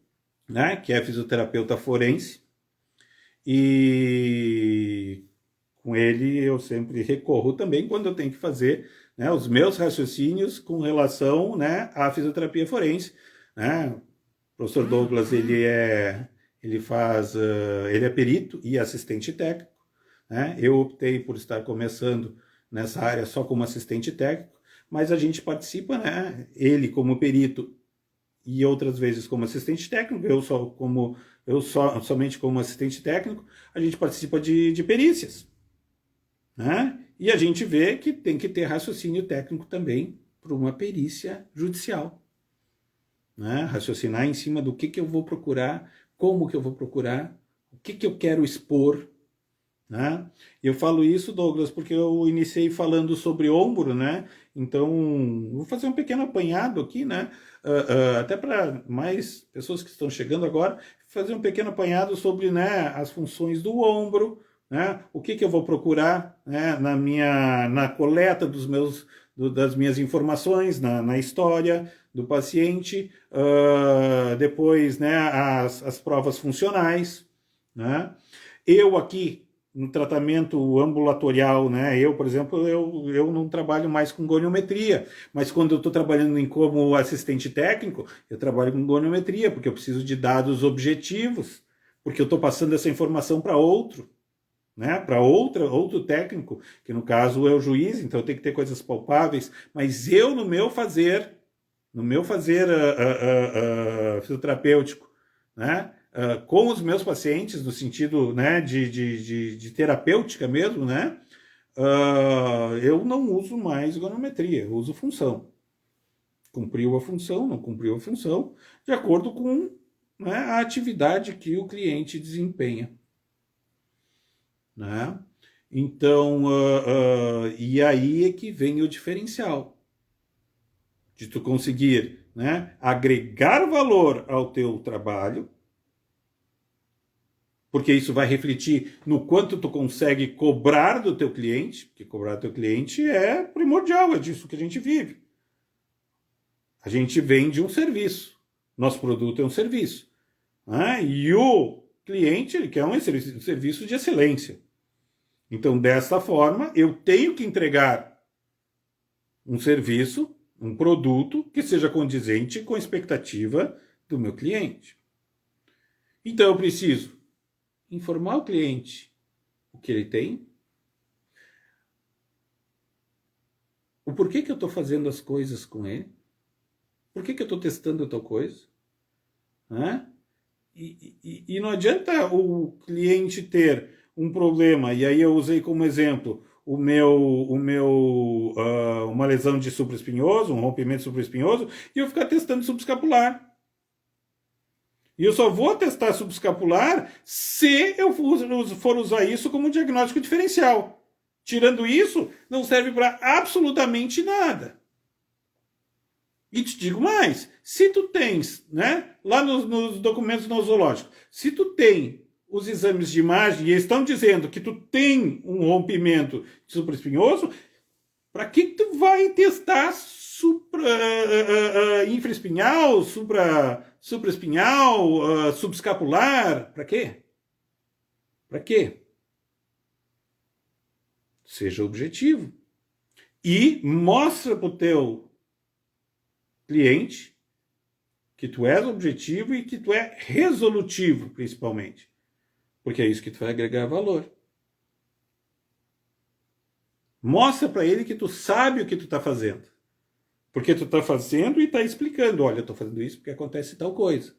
né? Que é fisioterapeuta forense. E com ele eu sempre recorro também quando eu tenho que fazer, né, os meus raciocínios com relação, né, à fisioterapia forense, né? O professor Douglas ele é perito e assistente técnico, né? Eu optei por estar começando nessa área só como assistente técnico, mas a gente participa, né? Ele como perito e outras vezes como assistente técnico, somente como assistente técnico, a gente participa de perícias, né? E a gente vê que tem que ter raciocínio técnico também para uma perícia judicial, né? Raciocinar em cima do que eu vou procurar, como que eu vou procurar, o que eu quero expor, né? Eu falo isso, Douglas, porque eu iniciei falando sobre ombro, né? Então, vou fazer um pequeno apanhado aqui, né? Até para mais pessoas que estão chegando agora, fazer um pequeno apanhado sobre, né, as funções do ombro, né? O que eu vou procurar, né, na coleta das minhas informações, na história do paciente, depois, né, as provas funcionais, né? Eu aqui no tratamento ambulatorial, né? Eu, por exemplo, eu não trabalho mais com goniometria, mas quando eu estou trabalhando como assistente técnico, eu trabalho com goniometria, porque eu preciso de dados objetivos, porque eu estou passando essa informação para outro, né? Para outro técnico, que no caso é o juiz, então eu tenho que ter coisas palpáveis, mas eu no meu fazer fisioterapêutico, né? Com os meus pacientes, no sentido, né, de terapêutica mesmo, né? Eu não uso mais goniometria, eu uso função. Cumpriu a função, não cumpriu a função, de acordo com, né, a atividade que o cliente desempenha, né? Então, e aí é que vem o diferencial de tu conseguir, né, agregar valor ao teu trabalho, porque isso vai refletir no quanto tu consegue cobrar do teu cliente, porque cobrar do teu cliente é primordial, é disso que a gente vive. A gente vende um serviço, nosso produto é um serviço, né? E o cliente ele quer um serviço de excelência. Então, dessa forma, eu tenho que entregar um serviço, um produto que seja condizente com a expectativa do meu cliente. Então, eu preciso informar o cliente o que ele tem, o porquê que eu estou fazendo as coisas com ele, por que eu estou testando tal coisa, né? E não adianta o cliente ter um problema, e aí eu usei como exemplo uma lesão de supraespinhoso, um rompimento supraespinhoso, e eu ficar testando subescapular. E eu só vou testar subescapular se eu for usar isso como diagnóstico diferencial. Tirando isso, não serve para absolutamente nada. E te digo mais, se tu tens, né, lá nos documentos nosológicos, se tu tem os exames de imagem e eles estão dizendo que tu tem um rompimento supraespinhoso, para que tu vai testar infraespinhal, supraespinhal, subescapular? Para quê? Para quê? Seja objetivo. E mostra para o teu cliente que tu és objetivo e que tu é resolutivo, principalmente. Porque é isso que tu vai agregar valor. Mostra para ele que tu sabe o que tu está fazendo. Porque tu está fazendo e está explicando. Olha, eu estou fazendo isso porque acontece tal coisa.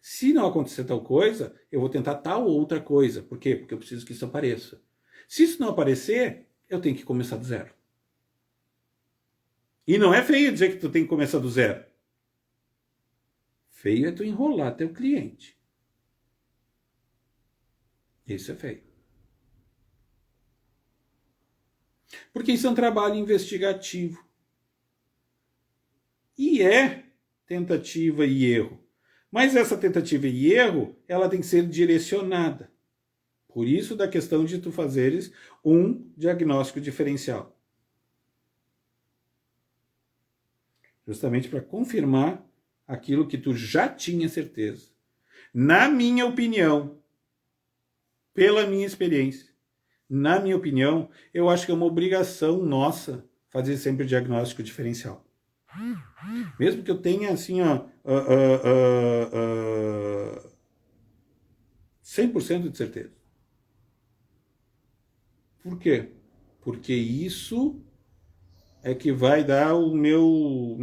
Se não acontecer tal coisa, eu vou tentar tal outra coisa. Por quê? Porque eu preciso que isso apareça. Se isso não aparecer, eu tenho que começar do zero. E não é feio dizer que tu tem que começar do zero. Feio é tu enrolar teu cliente. Isso é feio. Porque isso é um trabalho investigativo. E é tentativa e erro. Mas essa tentativa e erro, ela tem que ser direcionada. Por isso da questão de tu fazeres um diagnóstico diferencial. Justamente para confirmar aquilo que tu já tinha certeza. Na minha opinião, pela minha experiência, na minha opinião, eu acho que é uma obrigação nossa fazer sempre o diagnóstico diferencial. Mesmo que eu tenha, assim, 100% de certeza. Por quê? Porque isso é que vai dar o meu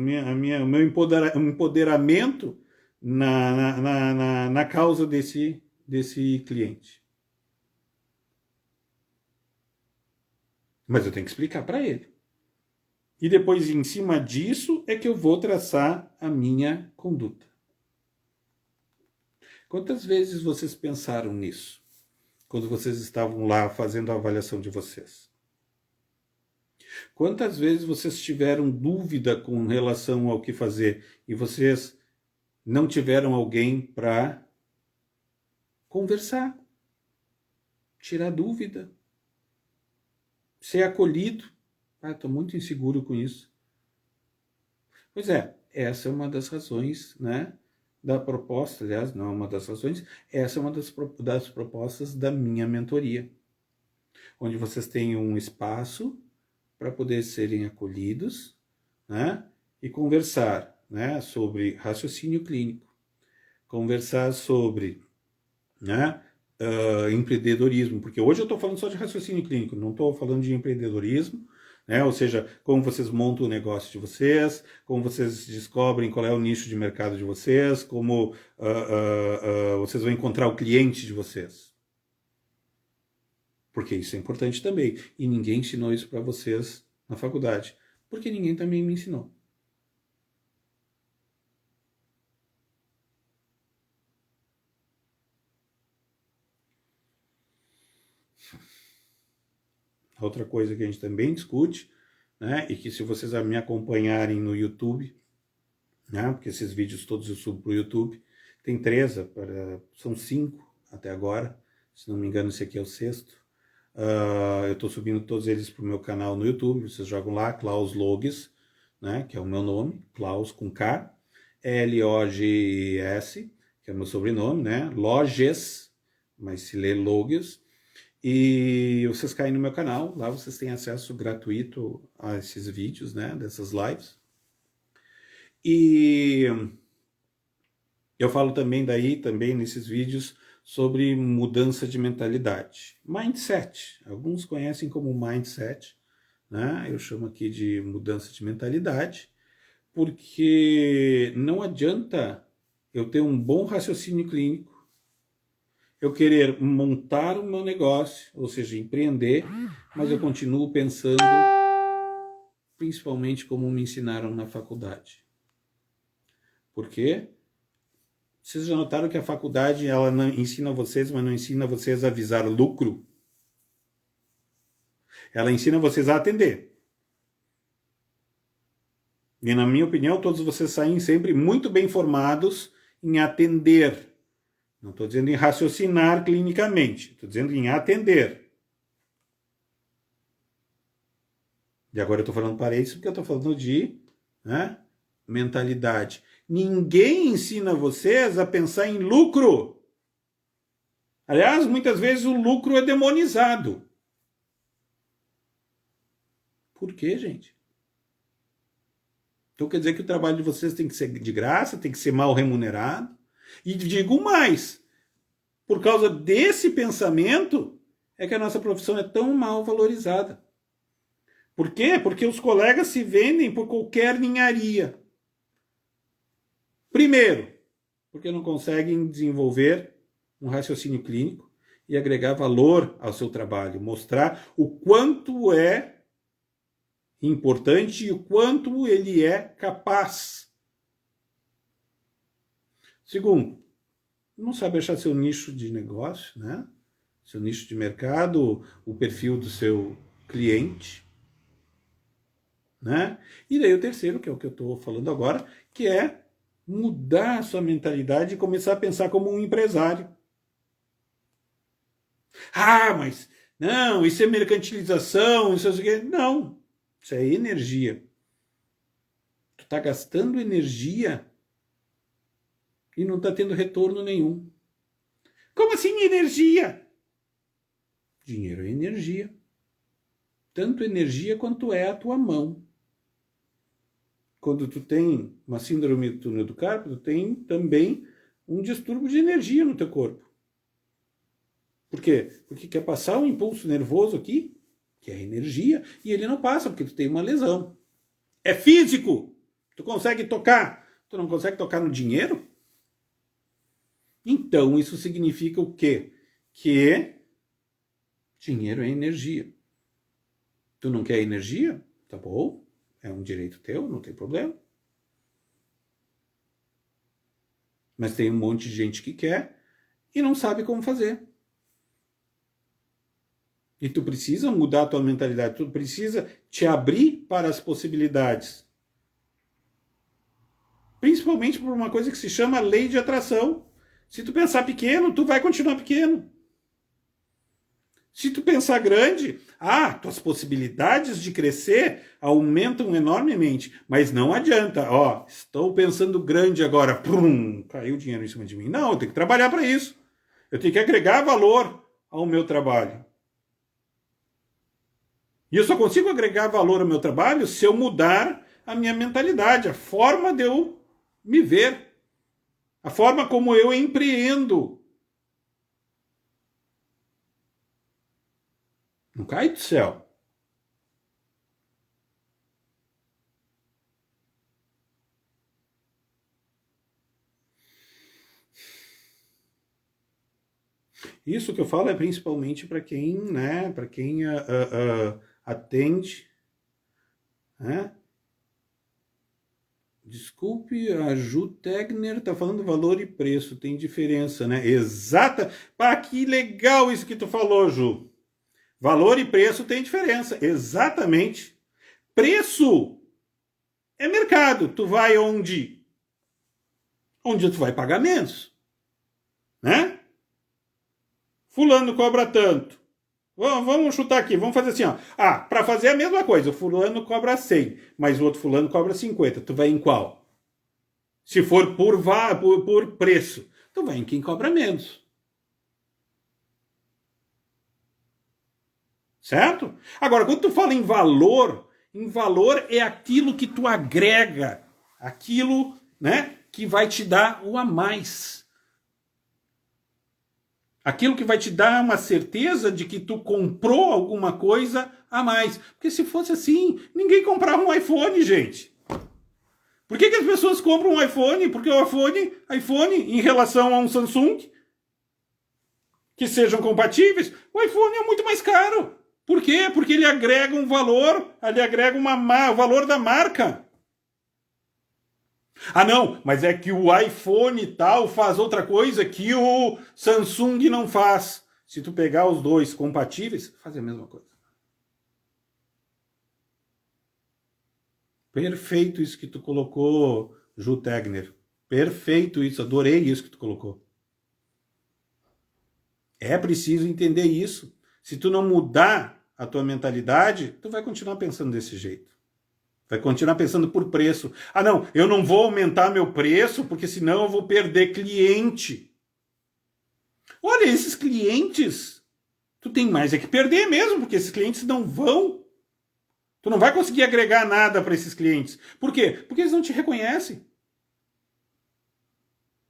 empoderamento na causa desse cliente. Mas eu tenho que explicar para ele. E depois, em cima disso, é que eu vou traçar a minha conduta. Quantas vezes vocês pensaram nisso? quando vocês estavam lá fazendo a avaliação de vocês? Quantas vezes vocês tiveram dúvida com relação ao que fazer e vocês não tiveram alguém para conversar, tirar dúvida, ser acolhido? Estou muito inseguro com isso. Pois é, essa é uma das razões, né, da proposta, aliás, não é uma das razões, essa é uma das propostas da minha mentoria, onde vocês têm um espaço para poder serem acolhidos, né, e conversar, né, sobre raciocínio clínico, conversar sobre, né, empreendedorismo, porque hoje eu estou falando só de raciocínio clínico, não estou falando de empreendedorismo, né? Ou seja, como vocês montam o negócio de vocês, como vocês descobrem qual é o nicho de mercado de vocês, como vocês vão encontrar o cliente de vocês. Porque isso é importante também. E ninguém ensinou isso para vocês na faculdade, porque ninguém também me ensinou. Outra coisa que a gente também discute, né, e que se vocês me acompanharem no YouTube, né, porque esses vídeos todos eu subo para o YouTube, tem 3, são 5 até agora, se não me engano esse aqui é o 6º. Eu estou subindo todos eles para o meu canal no YouTube, vocês jogam lá, Klaus Loges, né, que é o meu nome, Klaus com K, Logs, que é o meu sobrenome, né, Loges, mas se lê Loges. E vocês caem no meu canal, lá vocês têm acesso gratuito a esses vídeos, né, dessas lives. E eu falo também nesses vídeos sobre mudança de mentalidade. Mindset, alguns conhecem como mindset, né? Eu chamo aqui de mudança de mentalidade, porque não adianta eu ter um bom raciocínio clínico, eu querer montar o meu negócio, ou seja, empreender, mas eu continuo pensando principalmente como me ensinaram na faculdade. Por quê? Vocês já notaram que a faculdade ela não ensina vocês, mas não ensina vocês a visar lucro? Ela ensina vocês a atender. E na minha opinião, todos vocês saem sempre muito bem formados em atender. Não estou dizendo em raciocinar clinicamente, estou dizendo em atender. E agora eu estou falando para isso porque eu estou falando de, né, mentalidade. Ninguém ensina vocês a pensar em lucro. Aliás, muitas vezes o lucro é demonizado. Por quê, gente? Então quer dizer que o trabalho de vocês tem que ser de graça, tem que ser mal remunerado? E digo mais, por causa desse pensamento é que a nossa profissão é tão mal valorizada. Por quê? Porque os colegas se vendem por qualquer ninharia. Primeiro, porque não conseguem desenvolver um raciocínio clínico e agregar valor ao seu trabalho, mostrar o quanto é importante e o quanto ele é capaz. Segundo, não sabe achar seu nicho de negócio, né? Seu nicho de mercado, o perfil do seu cliente, né? E daí o terceiro, que é o que eu estou falando agora, que é mudar a sua mentalidade e começar a pensar como um empresário. Ah, mas não, isso é mercantilização, isso é o quê? Não, isso é energia. Tu está gastando energia e não está tendo retorno nenhum. Como assim energia? Dinheiro é energia. Tanto energia quanto é a tua mão. Quando tu tem uma síndrome do túnel do carpo, tu tem também um distúrbio de energia no teu corpo. Por quê? Porque quer passar um impulso nervoso aqui, que é energia, e ele não passa porque tu tem uma lesão. É físico. Tu consegue tocar. Tu não consegue tocar no dinheiro? Então, isso significa o quê? Que dinheiro é energia. Tu não quer energia? Tá bom. É um direito teu, não tem problema. Mas tem um monte de gente que quer e não sabe como fazer. E tu precisa mudar a tua mentalidade, tu precisa te abrir para as possibilidades. Principalmente por uma coisa que se chama lei de atração. Se tu pensar pequeno, tu vai continuar pequeno. Se tu pensar grande, tuas possibilidades de crescer aumentam enormemente, mas não adianta, estou pensando grande agora, caiu o dinheiro em cima de mim. Não, eu tenho que trabalhar para isso. Eu tenho que agregar valor ao meu trabalho. E eu só consigo agregar valor ao meu trabalho se eu mudar a minha mentalidade, a forma de eu me ver, a forma como eu empreendo. Não cai do céu. Isso que eu falo é principalmente para quem, né, para quem atende, né? Desculpe, a Ju Tegner está falando valor e preço, tem diferença, né? Exata. Que legal isso que tu falou, Ju. Valor e preço tem diferença, exatamente. Preço é mercado, tu vai onde? Onde tu vai pagar menos, né? Fulano cobra tanto. Vamos chutar aqui, vamos fazer assim, ó. Para fazer a mesma coisa, o fulano cobra 100, mas o outro fulano cobra 50. Tu vai em qual? Se for por preço, tu vai em quem cobra menos. Certo? Agora, quando tu fala em valor é aquilo que tu agrega, aquilo, né, que vai te dar o a mais. Aquilo que vai te dar uma certeza de que tu comprou alguma coisa a mais. Porque se fosse assim, ninguém comprava um iPhone, gente. Por que as pessoas compram um iPhone? Porque o iPhone, em relação a um Samsung, que sejam compatíveis, o iPhone é muito mais caro. Por quê? Porque ele agrega um valor, ele agrega o valor da marca. Não, mas é que o iPhone tal faz outra coisa que o Samsung não faz. Se tu pegar os dois compatíveis, faz a mesma coisa. Perfeito isso que tu colocou, Ju Tegner. Perfeito isso, adorei isso que tu colocou. É preciso entender isso. Se tu não mudar a tua mentalidade, tu vai continuar pensando desse jeito. Vai continuar pensando por preço. Não, eu não vou aumentar meu preço, porque senão eu vou perder cliente. Olha, esses clientes, tu tem mais é que perder mesmo, porque esses clientes não vão. Tu não vai conseguir agregar nada para esses clientes. Por quê? Porque eles não te reconhecem.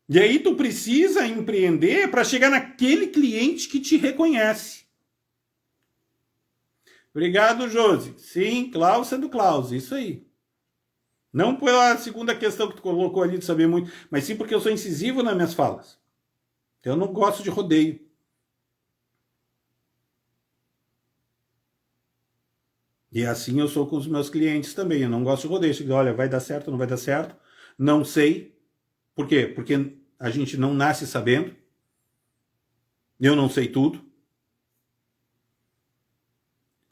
E aí tu precisa empreender para chegar naquele cliente que te reconhece. Obrigado, Josi. Sim, Klaus sendo Klaus, isso aí. Não pela segunda questão que tu colocou ali de saber muito, mas sim porque eu sou incisivo nas minhas falas. Eu não gosto de rodeio. E assim eu sou com os meus clientes também. Eu não gosto de rodeio. Chego, olha, vai dar certo, não vai dar certo? Não sei. Por quê? Porque a gente não nasce sabendo. Eu não sei tudo.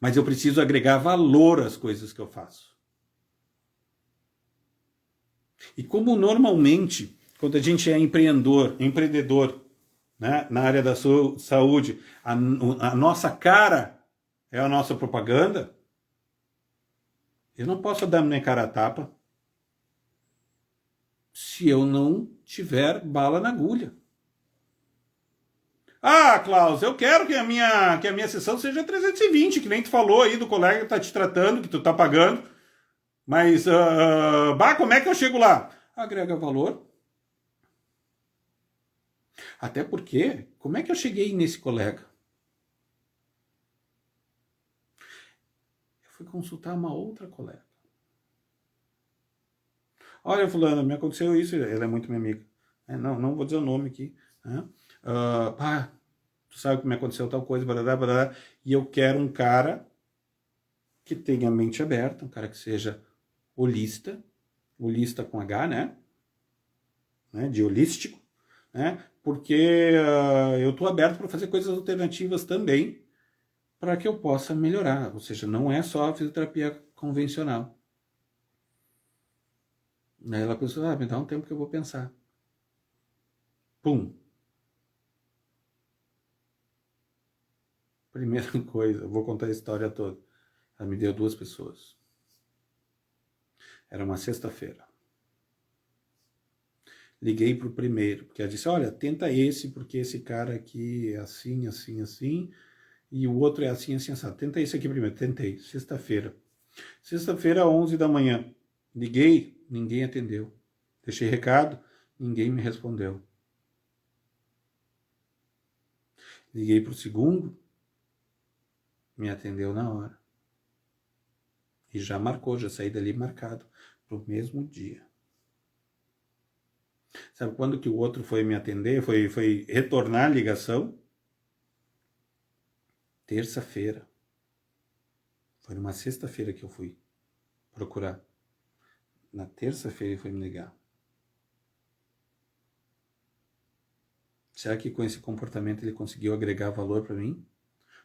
Mas eu preciso agregar valor às coisas que eu faço. E como normalmente, quando a gente é empreendedor, né, na área da saúde, a nossa cara é a nossa propaganda, eu não posso dar minha cara a tapa se eu não tiver bala na agulha. Klaus, eu quero que a minha sessão seja 320, que nem tu falou aí do colega que tá te tratando, que tu tá pagando. Mas, como é que eu chego lá? Agrega valor. Até porque, como é que eu cheguei nesse colega? Eu fui consultar uma outra colega. Olha, fulana, me aconteceu isso, ela é muito minha amiga. Não vou dizer o nome aqui. Né? Tu sabe que me aconteceu tal coisa, blá, blá, blá, e eu quero um cara que tenha a mente aberta, um cara que seja holista com H, né? De holístico, né? Porque eu estou aberto para fazer coisas alternativas também, para que eu possa melhorar. Ou seja, não é só a fisioterapia convencional. Aí ela pensou, me dá um tempo que eu vou pensar. Pum. Primeira coisa, eu vou contar a história toda. Ela me deu 2 pessoas. Era uma sexta-feira. Liguei para o primeiro, porque ela disse, olha, tenta esse, porque esse cara aqui é assim, assim, assim, e o outro é assim, assim, assim. Tenta esse aqui primeiro. Tentei, sexta-feira. Sexta-feira, 11 da manhã. Liguei, ninguém atendeu. Deixei recado, ninguém me respondeu. Liguei para o segundo, me atendeu na hora. E já marcou, já saí dali marcado para o mesmo dia. Sabe quando que o outro foi me atender? Foi retornar a ligação? Terça-feira. Foi numa sexta-feira que eu fui procurar. Na terça-feira ele foi me ligar. Será que com esse comportamento ele conseguiu agregar valor para mim?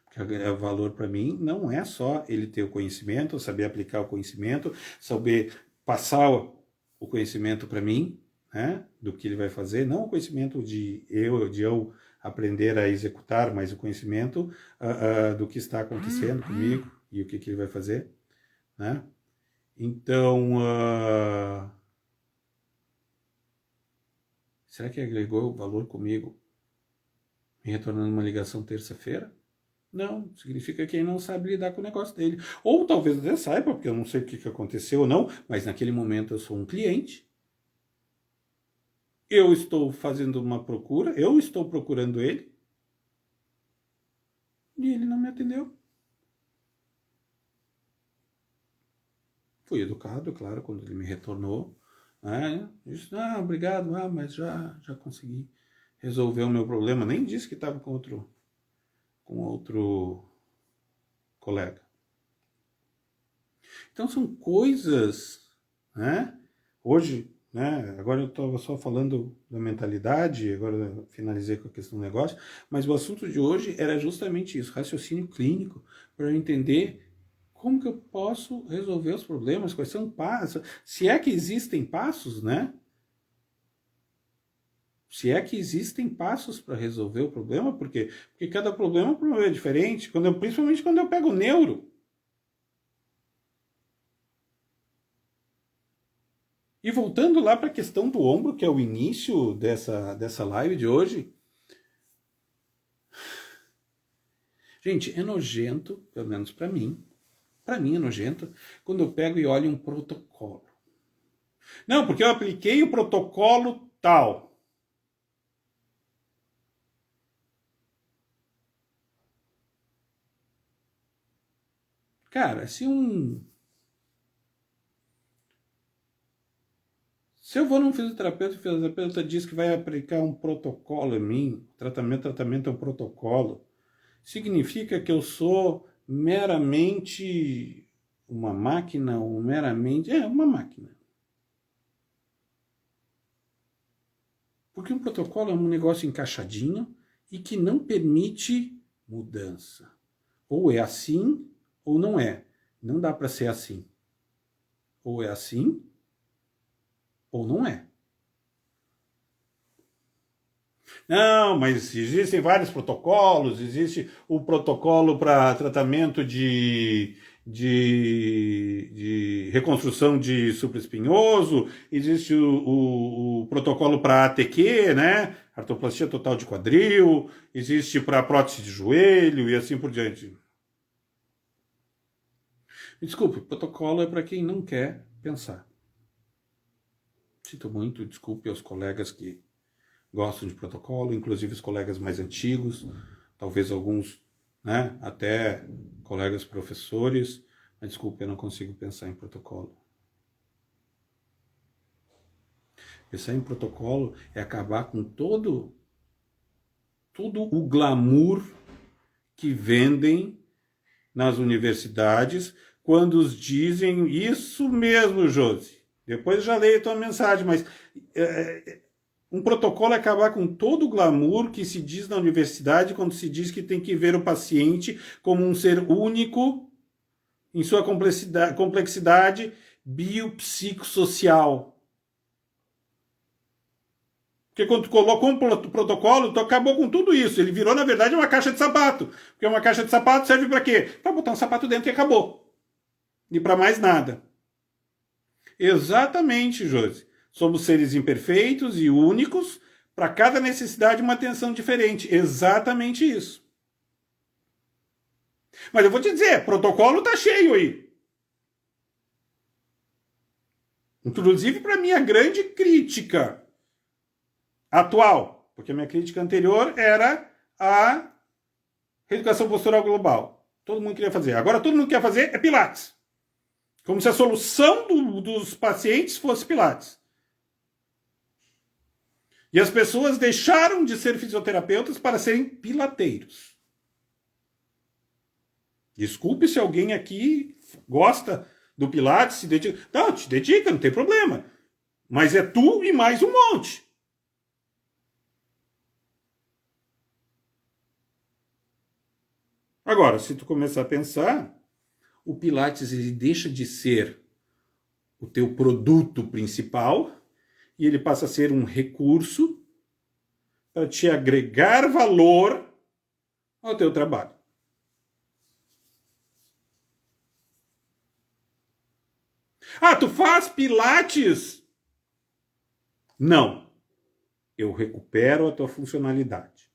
Porque agregar valor para mim não é só ele ter o conhecimento, saber aplicar o conhecimento, saber passar o conhecimento para mim, né, do que ele vai fazer, não o conhecimento de eu aprender a executar, mas o conhecimento do que está acontecendo comigo e o que ele vai fazer, né? Então, será que agregou valor comigo me retornando uma ligação terça-feira? Não, significa que ele não sabe lidar com o negócio dele. Ou talvez até saiba, porque eu não sei o que aconteceu ou não, mas naquele momento eu sou um cliente. Eu estou fazendo uma procura, eu estou procurando ele. E ele não me atendeu. Fui educado, claro, quando ele me retornou. Disse, obrigado, mas já consegui resolver o meu problema. Nem disse que estava com outro colega. Então são coisas, né? Hoje, né? Agora eu estava só falando da mentalidade, agora eu finalizei com a questão do negócio, mas o assunto de hoje era justamente isso, raciocínio clínico, para eu entender como que eu posso resolver os problemas, quais são passos, se é que existem passos, né? Se é que existem passos para resolver o problema, porque cada problema é diferente, principalmente quando eu pego o neuro. E voltando lá para a questão do ombro, que é o início dessa live de hoje. Gente, é nojento, pelo menos para mim é nojento, quando eu pego e olho um protocolo. Não, porque eu apliquei o protocolo tal. Cara, se eu vou num fisioterapeuta e o fisioterapeuta diz que vai aplicar um protocolo em mim, tratamento é um protocolo, significa que eu sou meramente uma máquina, ou meramente... uma máquina. Porque um protocolo é um negócio encaixadinho e que não permite mudança. Ou é assim, ou não é. Não dá para ser assim. Ou é assim, ou não é. Não, mas existem vários protocolos, existe o protocolo para tratamento de reconstrução de supraespinhoso, existe o protocolo para ATQ, né? Artroplastia total de quadril, existe para prótese de joelho e assim por diante. Desculpe, protocolo é para quem não quer pensar. Sinto muito, desculpe aos colegas que gostam de protocolo, inclusive os colegas mais antigos, talvez alguns, né, até colegas professores, mas desculpe, eu não consigo pensar em protocolo. Pensar em protocolo é acabar com todo o glamour que vendem nas universidades quando os dizem isso mesmo, Josi. Depois já leio a tua mensagem, mas Um protocolo é acabar com todo o glamour que se diz na universidade quando se diz que tem que ver o paciente como um ser único em sua complexidade biopsicossocial. Porque quando tu colocou um protocolo, tu acabou com tudo isso. Ele virou, na verdade, uma caixa de sapato. Porque uma caixa de sapato serve para quê? Para botar um sapato dentro e acabou. E para mais nada. Exatamente, Josi. Somos seres imperfeitos e únicos, para cada necessidade uma atenção diferente. Exatamente isso. Mas eu vou te dizer, protocolo tá cheio aí. Inclusive para minha grande crítica atual, porque a minha crítica anterior era a reeducação postural global. Todo mundo queria fazer. Agora todo mundo quer fazer é Pilates. Como se a solução dos pacientes fosse Pilates. E as pessoas deixaram de ser fisioterapeutas para serem pilateiros. Desculpe se alguém aqui gosta do Pilates, se dedica. Não, te dedica, não tem problema. Mas é tu e mais um monte. Agora, se tu começar a pensar, o Pilates ele deixa de ser o teu produto principal e ele passa a ser um recurso para te agregar valor ao teu trabalho. Ah, tu faz Pilates? Não. Eu recupero a tua funcionalidade.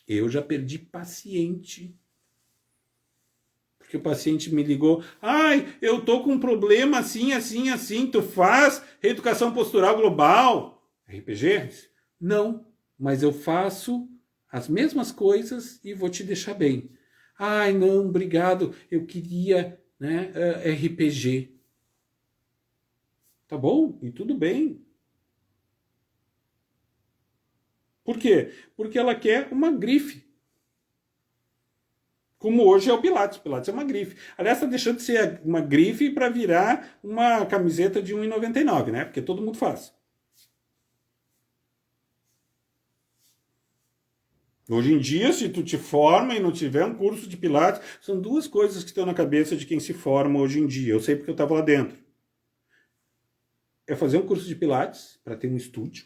Eu já perdi paciente. Porque o paciente me ligou. Ai, eu tô com um problema assim, assim, assim. Tu faz reeducação postural global? RPG? Não, mas eu faço as mesmas coisas e vou te deixar bem. Ai, não, obrigado. Eu queria, né, RPG. Tá bom? E tudo bem. Por quê? Porque ela quer uma grife. Como hoje é o Pilates. O Pilates é uma grife. Aliás, está deixando de ser uma grife para virar uma camiseta de R$1,99, né? Porque todo mundo faz. Hoje em dia, se tu te forma e não tiver um curso de Pilates, são duas coisas que estão na cabeça de quem se forma hoje em dia. Eu sei porque eu estava lá dentro. É fazer um curso de Pilates para ter um estúdio.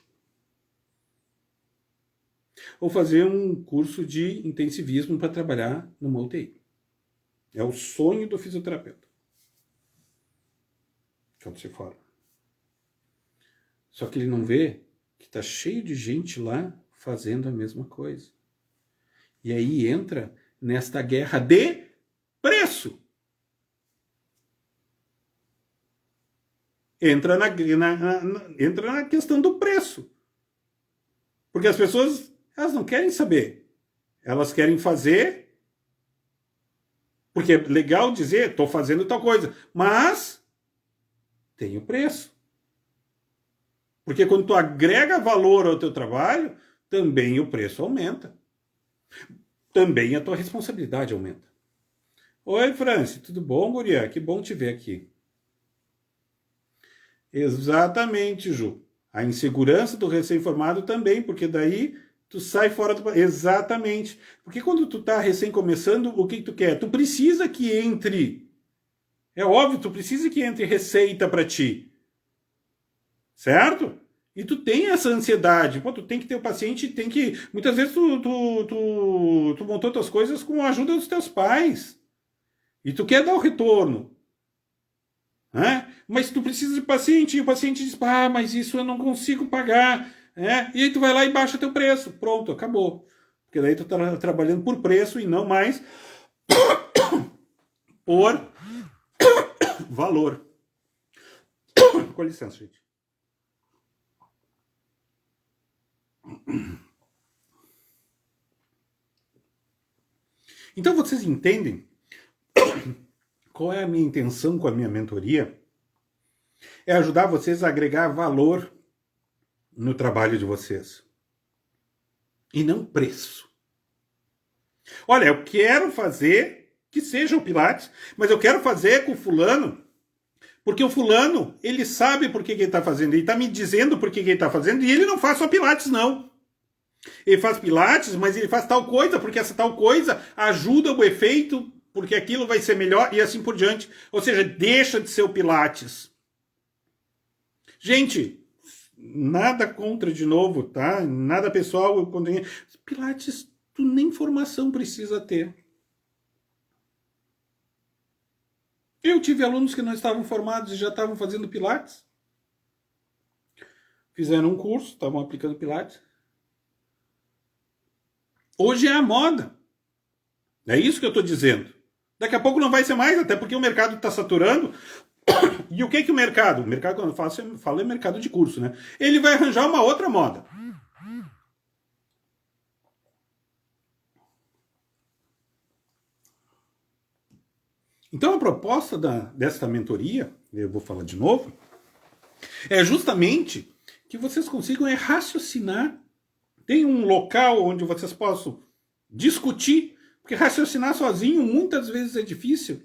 Ou fazer um curso de intensivismo para trabalhar numa UTI. É o sonho do fisioterapeuta. Quando se forma. Só que ele não vê que está cheio de gente lá fazendo a mesma coisa. E aí entra nesta guerra de preço. Entra na questão do preço. Porque as pessoas elas não querem saber. Elas querem fazer porque é legal dizer, estou fazendo tal coisa, mas tem o preço. Porque quando tu agrega valor ao teu trabalho, também o preço aumenta. Também a tua responsabilidade aumenta. Oi, Franci, tudo bom, guria? Que bom te ver aqui. Exatamente, Ju. A insegurança do recém-formado também, porque daí tu sai fora do... Exatamente. Porque quando tu tá recém começando, o que tu quer? Tu precisa que entre... É óbvio, tu precisa que entre receita para ti. Certo? E tu tem essa ansiedade. Pô, tu tem que ter o paciente, tem que... Muitas vezes tu montou tuas coisas com a ajuda dos teus pais. E tu quer dar o retorno. Né? Mas tu precisa de paciente, e o paciente diz, ah, mas isso eu não consigo pagar. E aí tu vai lá e baixa teu preço. Pronto, acabou. Porque daí tu tá trabalhando por preço e não mais por valor. Com licença, gente. Então vocês entendem qual é a minha intenção com a minha mentoria? É ajudar vocês a agregar valor no trabalho de vocês. E não preço. Olha, eu quero fazer que seja o Pilates, mas eu quero fazer com o fulano Porque o fulano, ele sabe por que ele está fazendo, ele está me dizendo por que ele está fazendo, e ele não faz só pilates, não. Ele faz pilates, mas ele faz tal coisa, porque essa tal coisa ajuda o efeito, porque aquilo vai ser melhor, e assim por diante. Ou seja, deixa de ser o pilates. Gente, nada contra de novo, tá? Nada pessoal. Pilates, tu nem formação precisa ter. Eu tive alunos que não estavam formados e já estavam fazendo pilates. Fizeram um curso, estavam aplicando pilates. Hoje é a moda. É isso que eu estou dizendo. Daqui a pouco não vai ser mais, até porque o mercado está saturando. E o que é o mercado? O mercado, quando eu falo, é mercado de curso, né? Ele vai arranjar uma outra moda. Então a proposta desta mentoria, eu vou falar de novo, é justamente que vocês consigam raciocinar. Tem um local onde vocês possam discutir, porque raciocinar sozinho muitas vezes é difícil.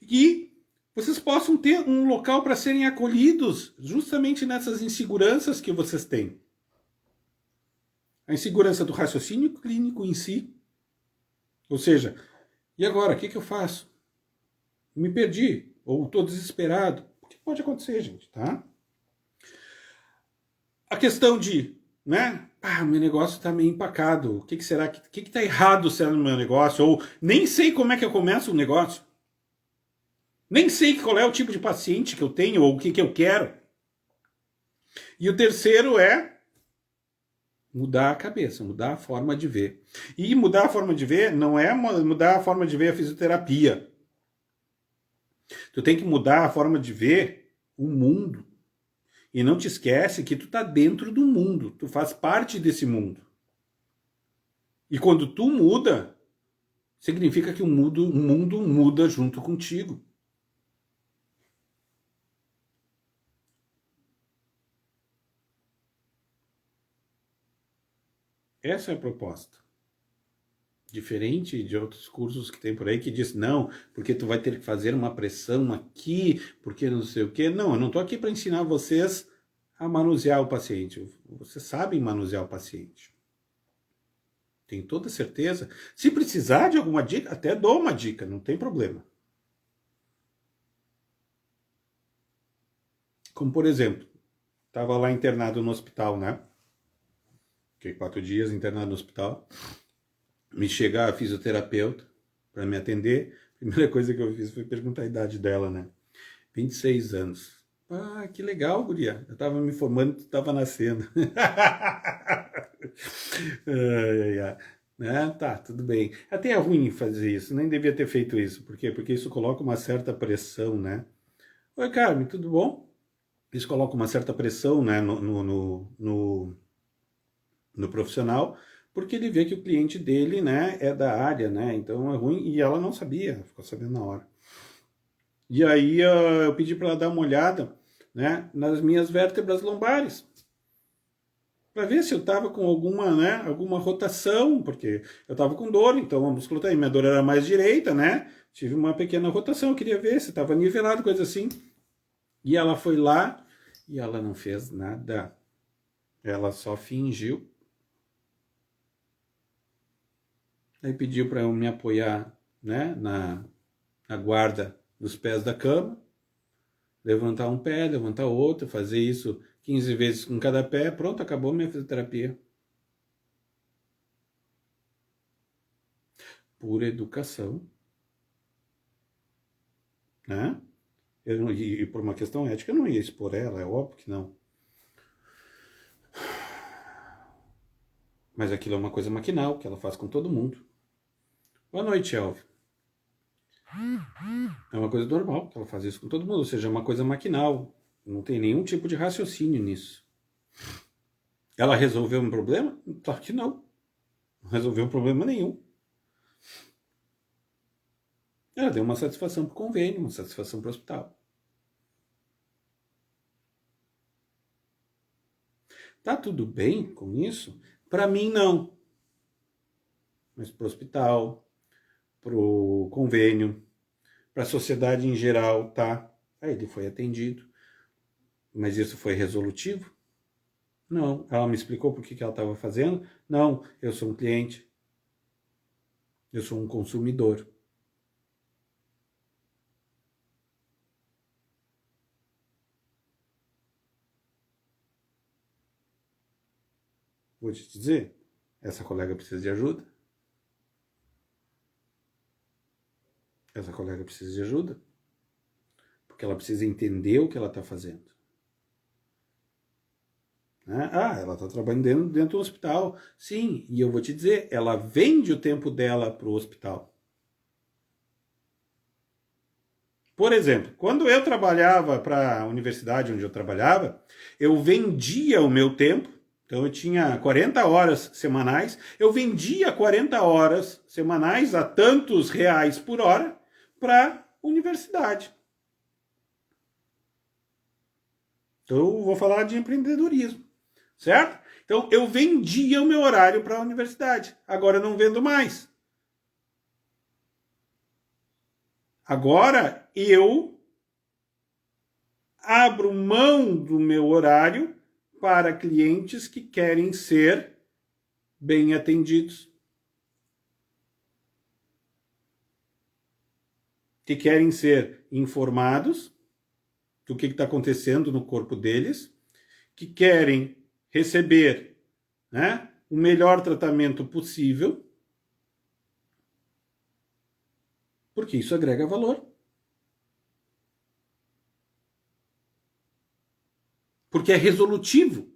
E vocês possam ter um local para serem acolhidos justamente nessas inseguranças que vocês têm. A insegurança do raciocínio clínico em si. Ou seja, e agora, o que eu faço? Me perdi, ou estou desesperado. O que pode acontecer, gente, tá? A questão de, né? Meu negócio está meio empacado. O que será? O que está errado sendo no meu negócio? Ou nem sei como é que eu começo um negócio. Nem sei qual é o tipo de paciente que eu tenho ou o que eu quero. E o terceiro é mudar a cabeça, mudar a forma de ver. E mudar a forma de ver não é mudar a forma de ver a fisioterapia. Tu tem que mudar a forma de ver o mundo. E não te esquece que tu tá dentro do mundo, tu faz parte desse mundo. E quando tu muda, significa que o mundo muda junto contigo. Essa é a proposta. Diferente de outros cursos que tem por aí que diz, não, porque tu vai ter que fazer uma pressão aqui, porque não sei o quê. Não, eu não estou aqui para ensinar vocês a manusear o paciente. Vocês sabem manusear o paciente. Tenho toda certeza. Se precisar de alguma dica, até dou uma dica, não tem problema. Como, por exemplo, estava lá internado no hospital, né? Fiquei 4 dias internado no hospital. Me chega a fisioterapeuta para me atender. A primeira coisa que eu fiz foi perguntar a idade dela, né? 26 anos. Que legal, guria. Eu tava me formando, tu tava nascendo. Né? Tá, tudo bem. Até é ruim fazer isso, nem devia ter feito isso. Por quê? Porque isso coloca uma certa pressão, né? Oi, Carmen, tudo bom? Isso coloca uma certa pressão, né, no profissional, porque ele vê que o cliente dele, né, é da área, né, então é ruim, e ela não sabia, ficou sabendo na hora. E aí eu pedi para ela dar uma olhada, né, nas minhas vértebras lombares, para ver se eu estava com alguma, né, alguma rotação, porque eu estava com dor, então a musculatura, minha dor era mais direita, né, tive uma pequena rotação, eu queria ver se estava nivelado, coisa assim. E ela foi lá e ela não fez nada, ela só fingiu. Aí pediu para eu me apoiar, né, na guarda dos pés da cama, levantar um pé, levantar outro, fazer isso 15 vezes com cada pé, pronto, acabou minha fisioterapia. Por educação, né? E por uma questão ética eu não ia expor ela, é óbvio que não. Mas aquilo é uma coisa maquinal, que ela faz com todo mundo. Boa noite, Elvio. É uma coisa normal, que ela faz isso com todo mundo, ou seja, é uma coisa maquinal. Não tem nenhum tipo de raciocínio nisso. Ela resolveu um problema? Claro que não. Não resolveu problema nenhum. Ela deu uma satisfação para o convênio, uma satisfação para o hospital. Tá tudo bem com isso? Para mim, não. Mas para o hospital, para o convênio, para a sociedade em geral, tá? Aí ele foi atendido. Mas isso foi resolutivo? Não. Ela me explicou por que ela estava fazendo? Não, eu sou um cliente. Eu sou um consumidor. Vou te dizer, essa colega precisa de ajuda. Essa colega precisa de ajuda. Porque ela precisa entender o que ela está fazendo. Ela está trabalhando dentro do hospital. Sim, e eu vou te dizer, ela vende o tempo dela para o hospital. Por exemplo, quando eu trabalhava para a universidade onde eu trabalhava, eu vendia o meu tempo, então eu tinha 40 horas semanais, eu vendia 40 horas semanais a tantos reais por hora para a universidade. Então eu vou falar de empreendedorismo, certo? Então eu vendia o meu horário para a universidade, agora eu não vendo mais. Agora eu abro mão do meu horário para clientes que querem ser bem atendidos, que querem ser informados do que está acontecendo no corpo deles, que querem receber, né, o melhor tratamento possível, porque isso agrega valor. Porque é resolutivo.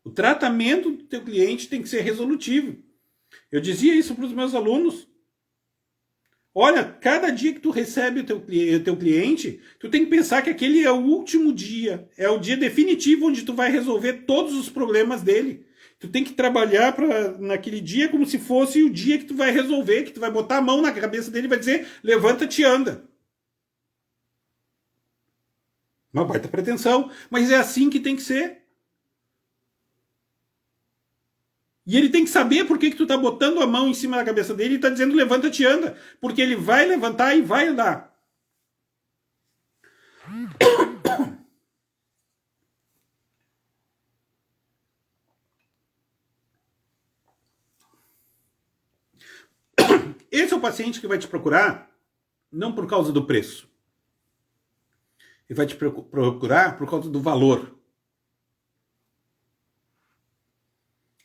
O tratamento do teu cliente tem que ser resolutivo. Eu dizia isso para os meus alunos. Olha, cada dia que tu recebe o teu cliente, tu tem que pensar que aquele é o último dia, é o dia definitivo onde tu vai resolver todos os problemas dele. Tu tem que trabalhar naquele dia como se fosse o dia que tu vai resolver, que tu vai botar a mão na cabeça dele e vai dizer, levanta-te e anda. Uma baita pretensão, mas é assim que tem que ser. E ele tem que saber por que tu tá botando a mão em cima da cabeça dele e tá dizendo levanta-te e anda. Porque ele vai levantar e vai andar. Esse é o paciente que vai te procurar não por causa do preço. Ele vai te procurar por causa do valor.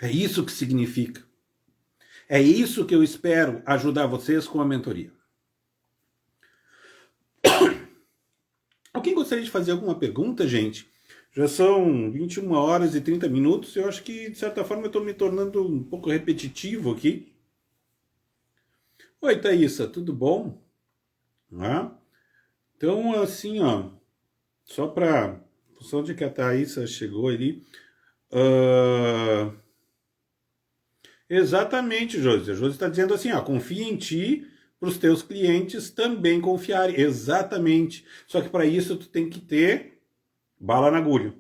É isso que significa. É isso que eu espero ajudar vocês com a mentoria. Alguém gostaria de fazer alguma pergunta, gente? Já são 21 horas e 30 minutos. Eu acho que, de certa forma, eu estou me tornando um pouco repetitivo aqui. Oi, Thaísa, tudo bom? Então, assim, ó, só para... Só de que a Thaísa chegou ali... Exatamente, Josi. A Josi está dizendo assim, ó, confia em ti para os teus clientes também confiarem. Exatamente. Só que para isso tu tem que ter bala na agulha.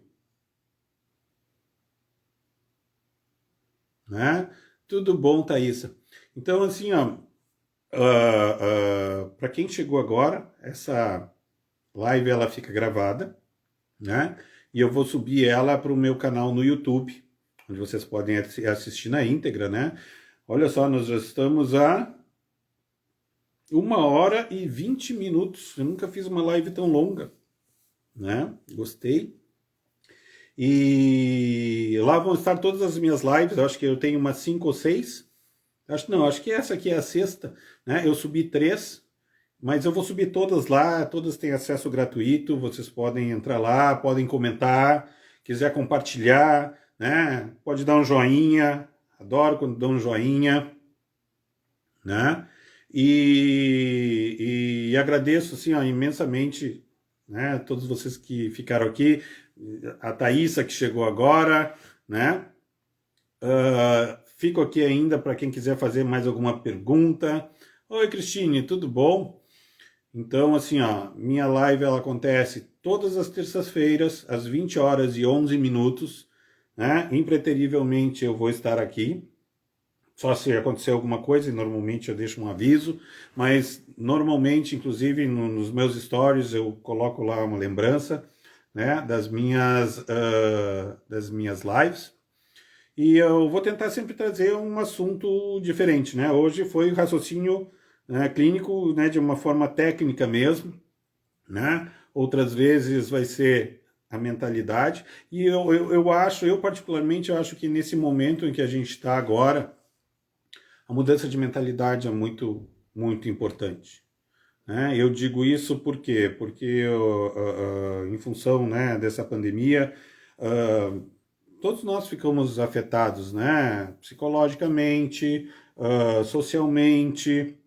Né? Tudo bom, Thaísa. Então, assim, ó, para quem chegou agora, essa live ela fica gravada, né? E eu vou subir ela para o meu canal no YouTube, onde vocês podem assistir na íntegra, né? Olha só, nós já estamos a 1 hora e 20 minutos. Eu nunca fiz uma live tão longa, né? Gostei. E lá vão estar todas as minhas lives. Eu acho que eu tenho umas 5 ou 6. Acho que essa aqui é a sexta, né? Eu subi 3, mas eu vou subir todas lá. Todas têm acesso gratuito. Vocês podem entrar lá, podem comentar, quiser compartilhar, né? Pode dar um joinha. Adoro quando dão um joinha, né? E agradeço assim, ó, imensamente, né, todos vocês que ficaram aqui, a Thaísa que chegou agora, né? Fico aqui ainda para quem quiser fazer mais alguma pergunta. Oi, Cristine, tudo bom? Então, assim, ó, minha live ela acontece todas as terças-feiras, às 20 horas e 11 minutos, né? Impreterivelmente eu vou estar aqui, Só se acontecer alguma coisa, e normalmente eu deixo um aviso, mas normalmente, inclusive nos meus stories, eu coloco lá uma lembrança, né, das minhas lives, e eu vou tentar sempre trazer um assunto diferente, né? Hoje foi o raciocínio, né, clínico, né, de uma forma técnica mesmo, né? Outras vezes vai ser a mentalidade, e eu particularmente, eu acho que nesse momento em que a gente está agora, a mudança de mentalidade é muito, muito importante, né? Eu digo isso por quê? Porque em função, né, dessa pandemia, todos nós ficamos afetados, né? Psicologicamente, socialmente,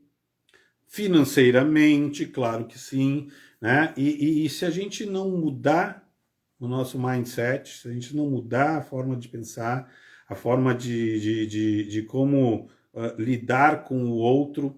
financeiramente, claro que sim, né? E se a gente não mudar o nosso mindset, se a gente não mudar a forma de pensar, a forma de como lidar com o outro,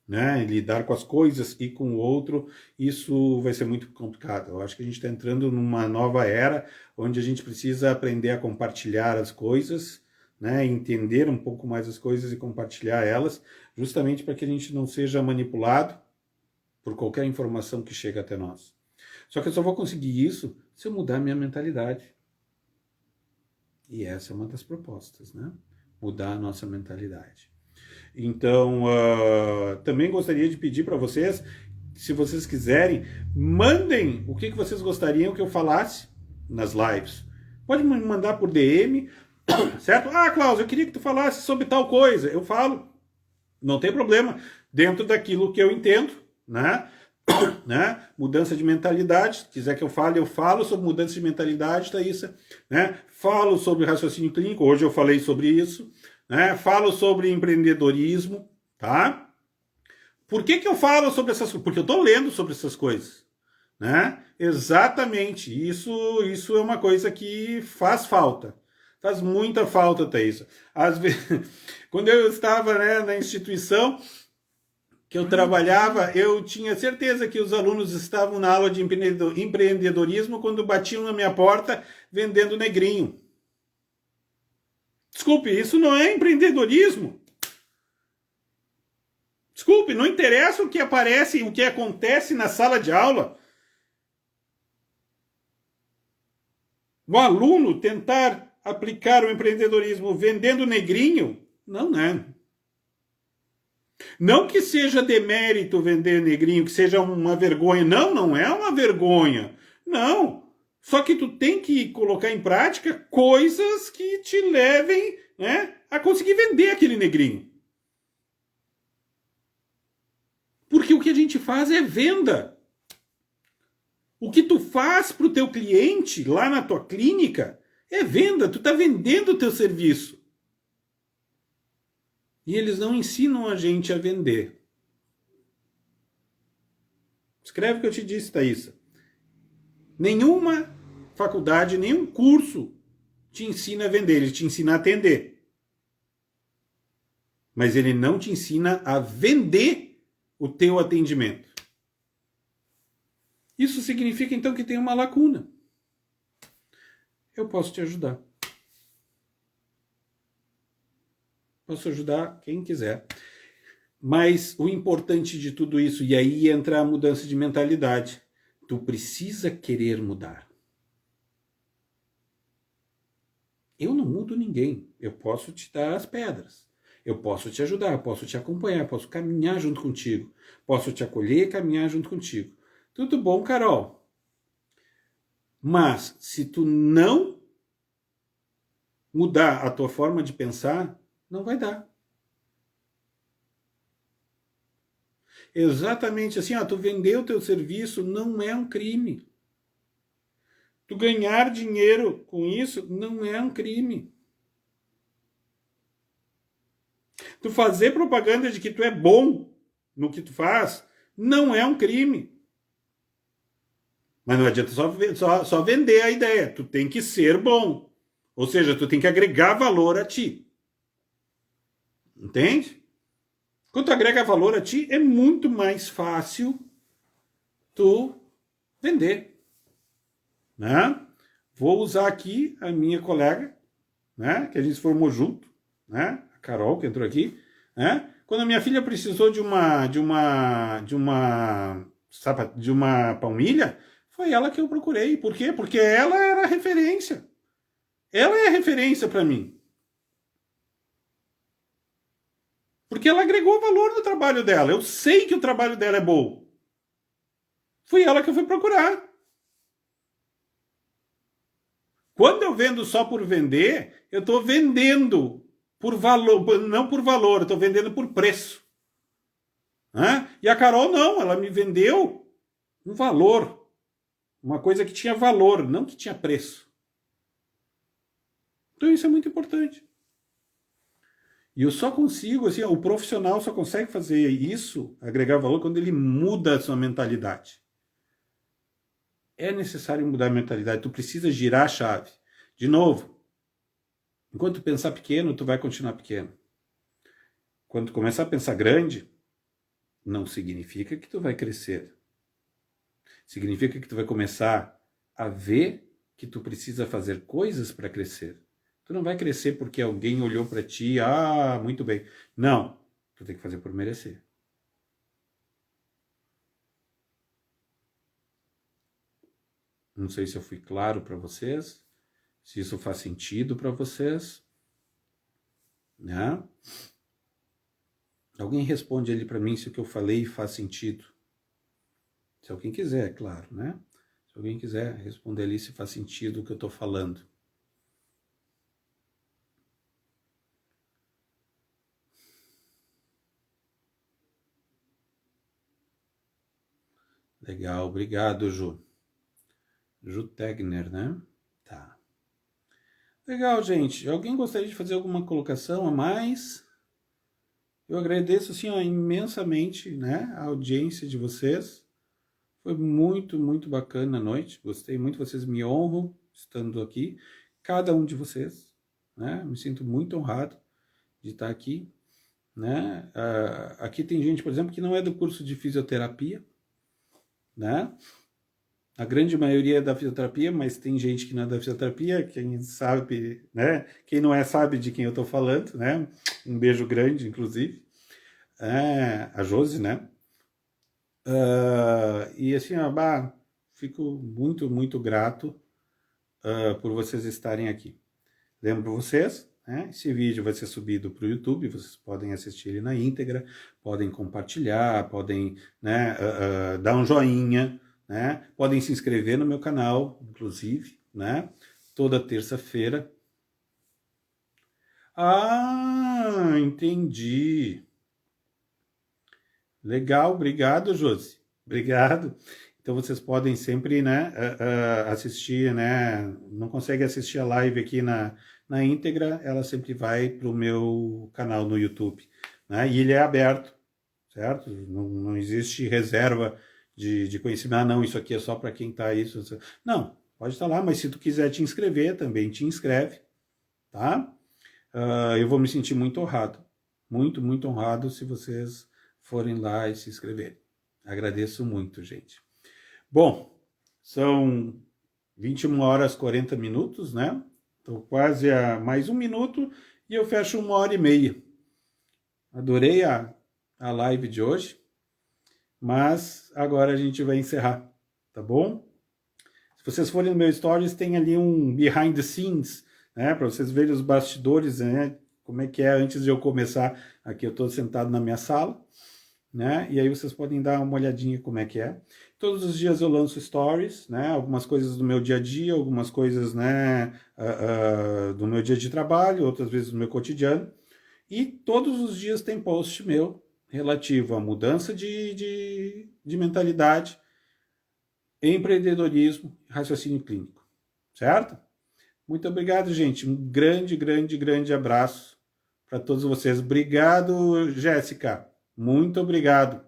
né? Lidar com as coisas e com o outro, isso vai ser muito complicado. Eu acho que a gente está entrando numa nova era onde a gente precisa aprender a compartilhar as coisas, né? Entender um pouco mais as coisas e compartilhar elas, justamente para que a gente não seja manipulado por qualquer informação que chega até nós. Só que eu só vou conseguir isso se eu mudar minha mentalidade. E essa é uma das propostas, né? Mudar a nossa mentalidade. Então, também gostaria de pedir para vocês, se vocês quiserem, mandem o que vocês gostariam que eu falasse nas lives. Pode me mandar por DM, certo? Ah, Klaus, eu queria que tu falasse sobre tal coisa. Eu falo, não tem problema, dentro daquilo que eu entendo, né? Né? Mudança de mentalidade, se quiser que eu falo sobre mudança de mentalidade, Thaísa, né? Falo sobre raciocínio clínico, hoje eu falei sobre isso, né? Falo sobre empreendedorismo, tá? Por que eu falo sobre essas coisas? Porque eu estou lendo sobre essas coisas, né? Exatamente, isso é uma coisa que faz falta, faz muita falta, Thaísa. Às vezes, quando eu estava, né, na instituição que eu trabalhava, eu tinha certeza que os alunos estavam na aula de empreendedorismo quando batiam na minha porta vendendo negrinho. Desculpe, isso não é empreendedorismo. Desculpe, não interessa o que aparece, o que acontece na sala de aula. O aluno tentar aplicar o empreendedorismo vendendo negrinho, não, né? Não que seja demérito vender negrinho, que seja uma vergonha. Não, não é uma vergonha. Não. Só que tu tem que colocar em prática coisas que te levem, né, a conseguir vender aquele negrinho. Porque o que a gente faz é venda. O que tu faz para o teu cliente lá na tua clínica é venda. Tu está vendendo o teu serviço. E eles não ensinam a gente a vender. Escreve o que eu te disse, Thaísa. Nenhuma faculdade, nenhum curso te ensina a vender, ele te ensina a atender. Mas ele não te ensina a vender o teu atendimento. Isso significa então que tem uma lacuna. Eu posso te ajudar. Posso ajudar quem quiser. Mas o importante de tudo isso, e aí entra a mudança de mentalidade. Tu precisa querer mudar. Eu não mudo ninguém. Eu posso te dar as pedras. Eu posso te ajudar, posso te acompanhar, posso caminhar junto contigo. Posso te acolher e caminhar junto contigo. Tudo bom, Carol? Mas se tu não mudar a tua forma de pensar, não vai dar. Exatamente assim, tu vender o teu serviço não é um crime. Tu ganhar dinheiro com isso não é um crime. Tu fazer propaganda de que tu é bom no que tu faz não é um crime. Mas não adianta só vender a ideia. Tu tem que ser bom. Ou seja, tu tem que agregar valor a ti. Entende? Quando tu agrega valor a ti, é muito mais fácil tu vender. Né? Vou usar aqui a minha colega, né, que a gente se formou junto, né, a Carol que entrou aqui, né? Quando a minha filha precisou de uma palmilha, foi ela que eu procurei. Por quê? Porque ela era a referência. Ela é a referência para mim. Porque ela agregou valor no trabalho dela. Eu sei que o trabalho dela é bom. Foi ela que eu fui procurar. Quando eu vendo só por vender, eu estou vendendo por valor, não por valor, eu estou vendendo por preço. E a Carol não, ela me vendeu um valor. Uma coisa que tinha valor, não que tinha preço. Então isso é muito importante. E eu só consigo, assim, o profissional só consegue fazer isso, agregar valor, quando ele muda a sua mentalidade. É necessário mudar a mentalidade, tu precisa girar a chave. De novo, enquanto tu pensar pequeno, tu vai continuar pequeno. Quando tu começar a pensar grande, não significa que tu vai crescer. Significa que tu vai começar a ver que tu precisa fazer coisas para crescer. Tu não vai crescer porque alguém olhou para ti, muito bem. Não, tu tem que fazer por merecer. Não sei se eu fui claro para vocês, se isso faz sentido para vocês, né? Alguém responde ali para mim se o que eu falei faz sentido. Se alguém quiser, é claro, né? Se alguém quiser responder ali se faz sentido o que eu estou falando. Legal, obrigado, Ju. Ju Tegner, né? Tá. Legal, gente. Alguém gostaria de fazer alguma colocação a mais? Eu agradeço, assim, ó, imensamente, né, a audiência de vocês. Foi muito, muito bacana a noite. Gostei muito, vocês me honram estando aqui. Cada um de vocês, né? Me sinto muito honrado de estar aqui, né? Aqui tem gente, por exemplo, que não é do curso de fisioterapia, né? A grande maioria é da fisioterapia, mas tem gente que não é da fisioterapia, quem sabe, né? Quem não é sabe de quem eu estou falando, né? Um beijo grande, inclusive. A Josi, né? E assim, fico muito, muito grato por vocês estarem aqui. Lembro vocês, né? Esse vídeo vai ser subido para o YouTube, vocês podem assistir ele na íntegra, podem compartilhar, podem, né, dar um joinha, né? Podem se inscrever no meu canal, inclusive, né? Toda terça-feira. Entendi. Legal, obrigado, Josi. Obrigado. Então vocês podem sempre, né, assistir, né? Não consegue assistir a live aqui na íntegra, ela sempre vai para o meu canal no YouTube, né? E ele é aberto, certo? Não existe reserva de conhecimento. Não, isso aqui é só para quem está isso. Não, pode estar lá, mas se tu quiser te inscrever, também te inscreve, tá? Eu vou me sentir muito honrado, muito, muito honrado se vocês forem lá e se inscreverem. Agradeço muito, gente. Bom, são 21 horas e 40 minutos, né? Estou quase a mais um minuto e eu fecho 1h30. Adorei a live de hoje, mas agora a gente vai encerrar, tá bom? Se vocês forem no meu stories, tem ali um behind the scenes, né? Para vocês verem os bastidores, né? Como é que é antes de eu começar. Aqui eu estou sentado na minha sala, né? E aí vocês podem dar uma olhadinha como é que é. Todos os dias eu lanço stories, né? Algumas coisas do meu dia a dia, algumas coisas, né, do meu dia de trabalho, outras vezes do meu cotidiano. E todos os dias tem post meu relativo à mudança de mentalidade, empreendedorismo e raciocínio clínico. Certo? Muito obrigado, gente. Um grande, grande, grande abraço para todos vocês. Obrigado, Jéssica. Muito obrigado.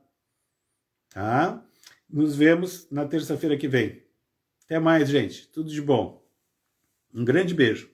Tá? Nos vemos na terça-feira que vem. Até mais, gente. Tudo de bom. Um grande beijo.